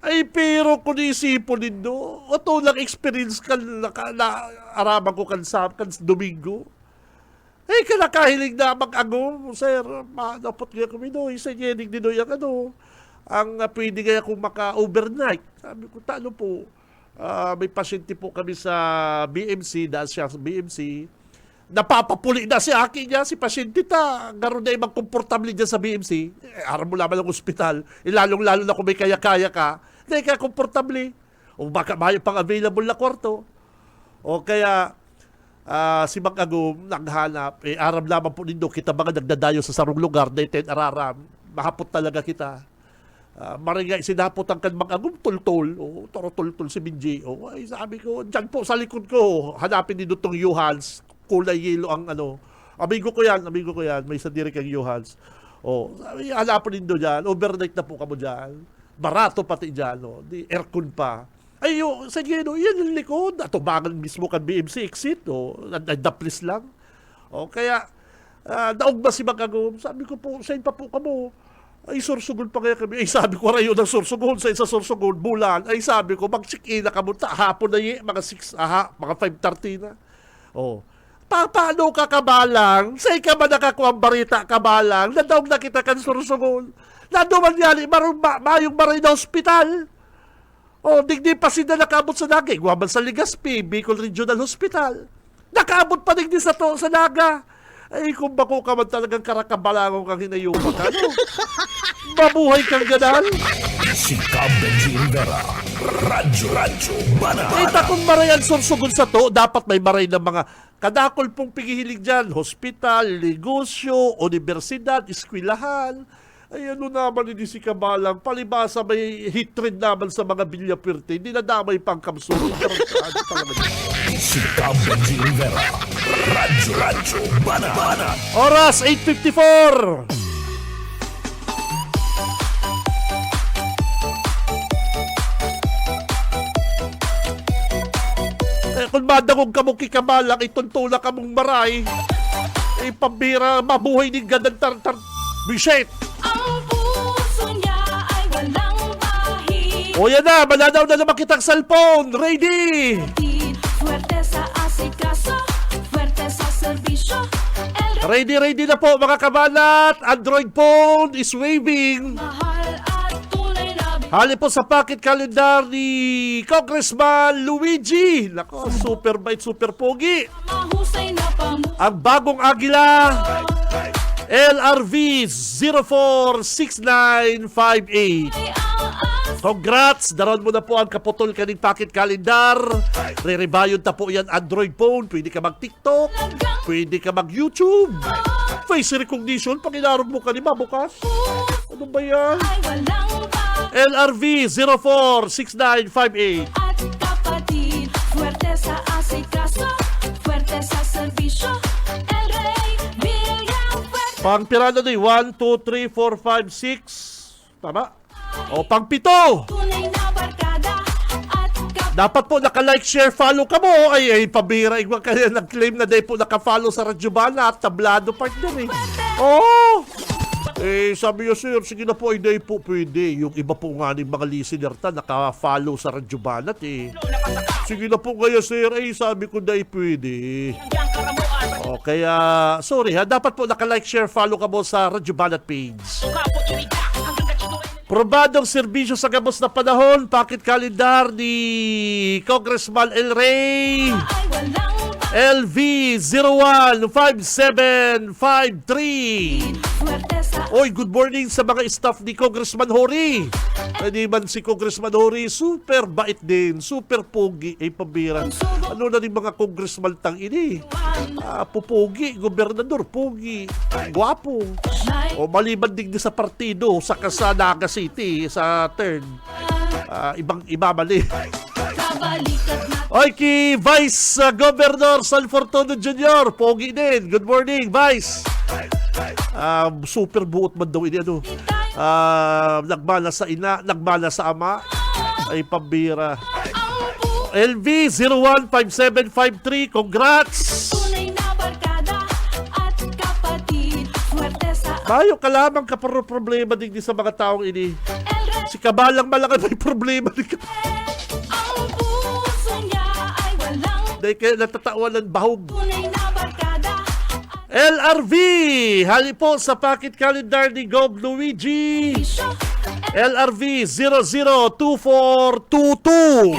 Ay pero kung isipon nindo, ito lang experience ka na araman ko kan Domingo. Ay ka nakahiling na mag-agom, sir, dapat nga kami no, isa yenig din yung ang pwede kaya kung maka-overnight. Sabi ko, talo po, may pasyente po kami sa BMC, dahil siya sa BMC, napapapuli na si Aki niya, si pasyente ta, gano'n na ibang komportable niya sa BMC, aram mo naman ng ospital, lalong-lalo na kung may kaya-kaya ka, hindi ka komportable, o baka mayo pang available na kwarto, o kaya, si Mag-agom, naghanap, aram lamang po nindo, kita mga nagdadayo sa sarong lugar, na iten araram, mahapot talaga kita, maringay, sinapot ang kan Mag-agom, tultol, o toro tultol si Minji, o ay sabi ko, dyan po sa likod ko, hanapin nindo tong Johans, kulay yelo ang amigo ko yan, may sadiri kang Johans. Sabi, hanapin din doon dyan, overnight na po kamo dyan, barato pati dyan, di aircon pa. Ay, sige, yan ang likod, atubangan mismo kan BMC exit, nadaplis lang. Kaya, daog ba si Mag-agom? Sabi ko po, saan pa po kamo? Ay, sursugon pa kaya kami. Ay, sabi ko, rayo ng sursugon, sa isa sursugon, bulan. Ay, sabi ko, mag-check-in na kamo, hapon na mga 6, mga 5:30 na. Paano ka kabalang? Say ka ba nakakuha ang barita kabalang? Nadaog na kita kan sursugon. Naduman yan, mayong maray na hospital. Digdi pa sila nakaabot sa Naga. Guwaman sa Legazpi, Bicol Regional Hospital. Nakaabot pa digdi sa Naga. Ay, kung bako ka man talagang karakabalangong kang hinayupa ka, no? Mabuhay kang ganal. Si Benji Rivera. Radyo Banana. Kita kung marayan sursugon sa to, dapat may maray ng mga kadakol pong pigihilig dyan. Hospital, negosyo, universidad, eskwelahan. Ay ano naman hindi si Kabalang. Palibasa may hatred naman sa mga bilyapirte. Hindi na damay pang kamsur. Si Benji Rivera. Radyo Banana. Oras 8:54. Kung madagog ka mong kikabalang, ituntula ka mong maray, pambira, mabuhay ni gandang bisit. Ang puso niya ay walang bahid. O yan na, mananaw na naman kitang cellphone. Ready! Fuerte sa asikaso, fuerte sa serbisyo. Ready na po mga kabalat. Android phone is waving. Mahal at tunay na Hali po sa pocket calendar ni Congressman Luigi. Nako, super bait, super pogi. mahusay na Ang bagong Agila, LRV 046958. Congrats! Daron mo na po ang kaputol kaning pocket calendar. Re-rebayon ta po yan Android phone. Pwede ka mag-TikTok. Pwede ka mag-YouTube. Face recognition. Pag inarog mo kanima bukas. Ano ba yan? ay walang bahid. LRV 046958. At kapatid, fuerte sa asikaso, fuerte sa serbisyo. El Rey Villafuerte. Pang pirano na 1, 2, 3, 4, 5, 6. Tama? O pang 7. Tunay na barkada at kapatid. Dapat po naka-like, share, follow ka mo. Ay, pabira. Iba kaya nag-claim na dahil po naka-follow sa Radyo Bana at tablado part din eh. Oo! Sabi niyo, sir, sige na po, hindi po pwede. Yung iba po nga ng mga listener ta, naka-follow sa Radyo Banat eh. Sige na po kaya, sir. Sabi ko na pwede. O, kaya, sorry ha, dapat po naka-like, share, follow ka mo sa Radyo Banat page. Probadong serbisyo sa gabos na panahon, packet calendar ni Congressman El Rey. Ay walang LV 015753. swerte sa Oy, good morning sa mga staff ni Congressman Hori. Hindi man si Congressman Hori, super bait din, super pogi, ay pabira. Ano na rin mga congressman tang ini? Pupogi, gobernador, pogi, gwapo. O maliban din sa partido, sa Naga City, sa third. Iba mali. kabalikat na Oy, ki Vice Governor San Fortuno Jr., pogi din. Good morning, Vice. Super buot man daw ini ano. Nagmana sa ina, nagmana sa ama. Ay pambira. LV 015753, congrats. tunay na barkada at kapatid. Swerte sa Bayo ka lamang kaparo problema din sa mga taong ini. El Rey. Si Kabalang malaki may problema din ka. Ang puso niya ay walang Dahil kaya natatawan ng bahog. tunay na barkada. LRV, hali po sa packet calendar ni Gob Luigi. Bisyo, LRV 002422.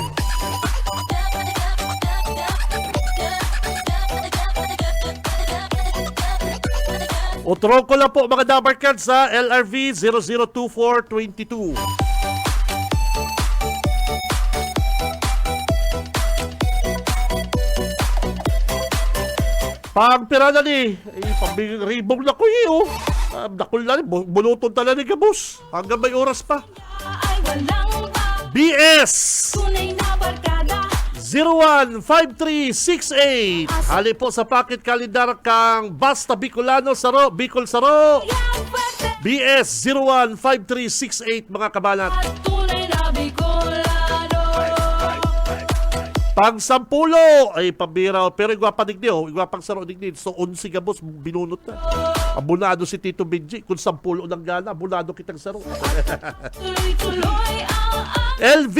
Utro ko lang po mga dabarkad sa LRV 002422. Pagpira na ni, ribong na ko iyo. Nakul na ni, buluton tala ni Gabos. Hanggang may oras pa. ay walang BS tunay na barkada. 015368. Hali po sa packet calendar kang Basta Bicolano Saro, Bicol Saro. Yan swerte BS 015368 mga kabanat. at tunay na Bicolano. Pang sampulo ay pambira, pero igwapa digdi oh, igwapang saro digdi. So 11 Gabos binunot na. Abunado si Tito Benji kung sampulo ng gana, abunado kitang saro. Tuloy-tuloy ang LV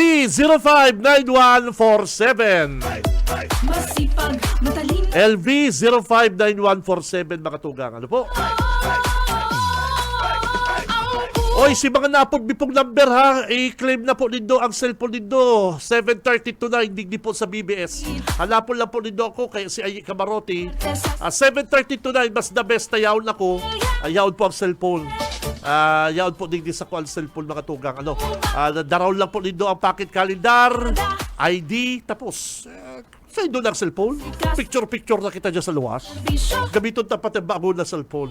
059147. masipag, matalino. LV 059147 mga tugang. Ano po? Oy, si mga napod-bipong number ha, i-claim na po nindo ang cellphone nindo. 7:30 digdi po sa BBS. Hanapon lang po nindo ako kay si Ayi Camarote. 7:30 mas the best na yaon ako. Yaon po ang cellphone. Yaon po digdi sa ko ang cellphone mga tugang. Ano? Daraw lang po nindo ang packet calendar, ID, tapos sa indo ng cellphone. Picture na kita dyan sa luwas. Bisyo, Gamiton tapat ang bago na cellphone.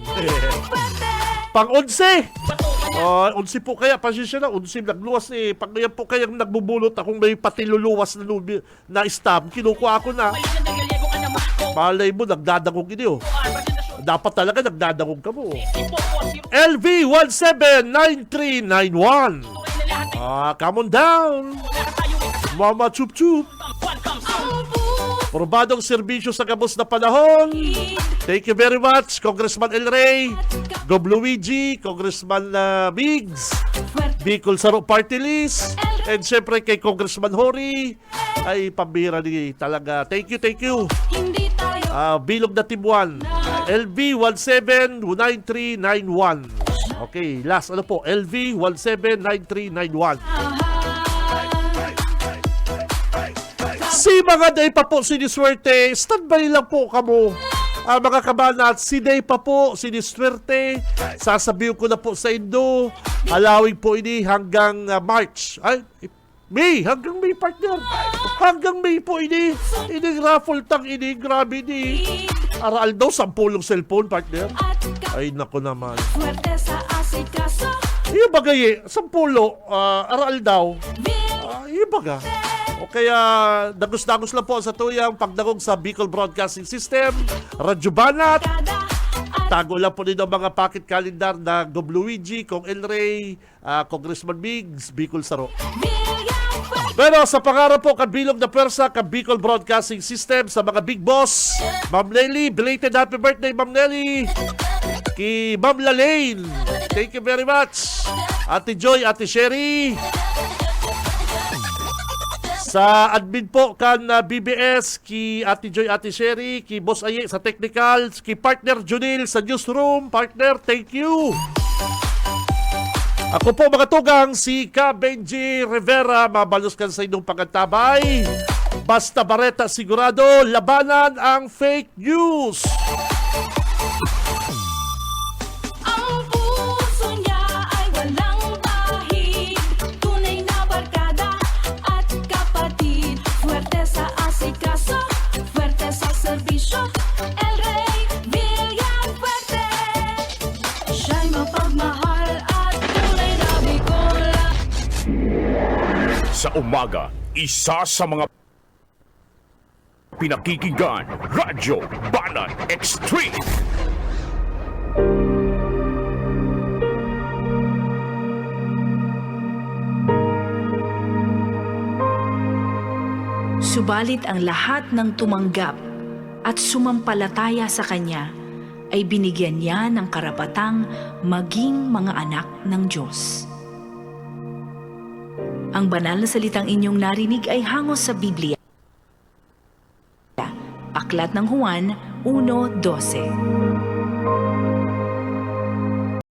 Pang 11. 11 po kaya, pasensya na, 11 nagluwas eh. Pag ngayon po kayang nagbubulot akong may patiluluwas na stamp, kinukuha ko na. Malay mo, nagdadagong ini oh. Dapat talaga nagdadagong ka mo. LV 179391. Come on down. Mama Chup Chup. Probadong serbisyo sa gabos na panahon. Thank you very much, Congressman El Rey, Gob Luigi, Congressman Migs, Bicol Saro Party List, and syempre kay Congressman Hori. Ay, pambira ni talaga. Thank you. hindi tayo Bilog na Tibuan. LV 179391. Okay, last ano po? LV 179391. Si mga day pa po siniswerte, standby lang po kamo. Mga kabanat, si day pa po siniswerte. Sasabihin ko na po sa Indo, allowing po ini hanggang March. Ay, May, hanggang May partner. Hanggang May po ini. Ini raffle tang ini, grabe ini. Aral daw, 10 cellphone partner. at Ay, nako naman. swerte sa asikaso. Iya bagay eh, 10 aral daw. Iya baga. O kaya, dagos-dagos lang po sa tuyang pagdagog sa Bicol Broadcasting System, Radyo Banat. Tago lang po din ang mga packet calendar na Gob Luigi, Kong El Rey, Congressman Migs, Bicol Saro. Pero sa pangarap po, kabilog na pwersa, ka Bicol Broadcasting System, sa mga big boss, Ma'am Nelly, belated happy birthday, Ma'am Nelly. Ki Ma'am Lalaine, thank you very much. Ate Joy, Ate Sherry. Sa admin po kan BBS, ki Ate Joy, Ate Sherry, ki Boss Aye sa technicals, ki partner Junil sa newsroom, partner, thank you. Ako po mga tugang, si Ka Benji Rivera, mabaluskan sa inyong pagkatabay. Basta Bareta sigurado, labanan ang fake news. Ang puso niya ay walang bahid. Tunay na barkada at kapatid. Fuerte sa asikaso, fuerte sa serbisyo. El Rey Villafuerte. Siya'y mapagmahal at tunay na Bicola. Sa umaga, isa sa mga pinakikinggan, Radyo Banat Extreme. Subalit ang lahat ng tumanggap at sumampalataya sa Kanya ay binigyan niya ng karapatang maging mga anak ng Diyos. Ang banal na salitang inyong narinig ay hangos sa Biblia. Aklat ng Juan 1:12.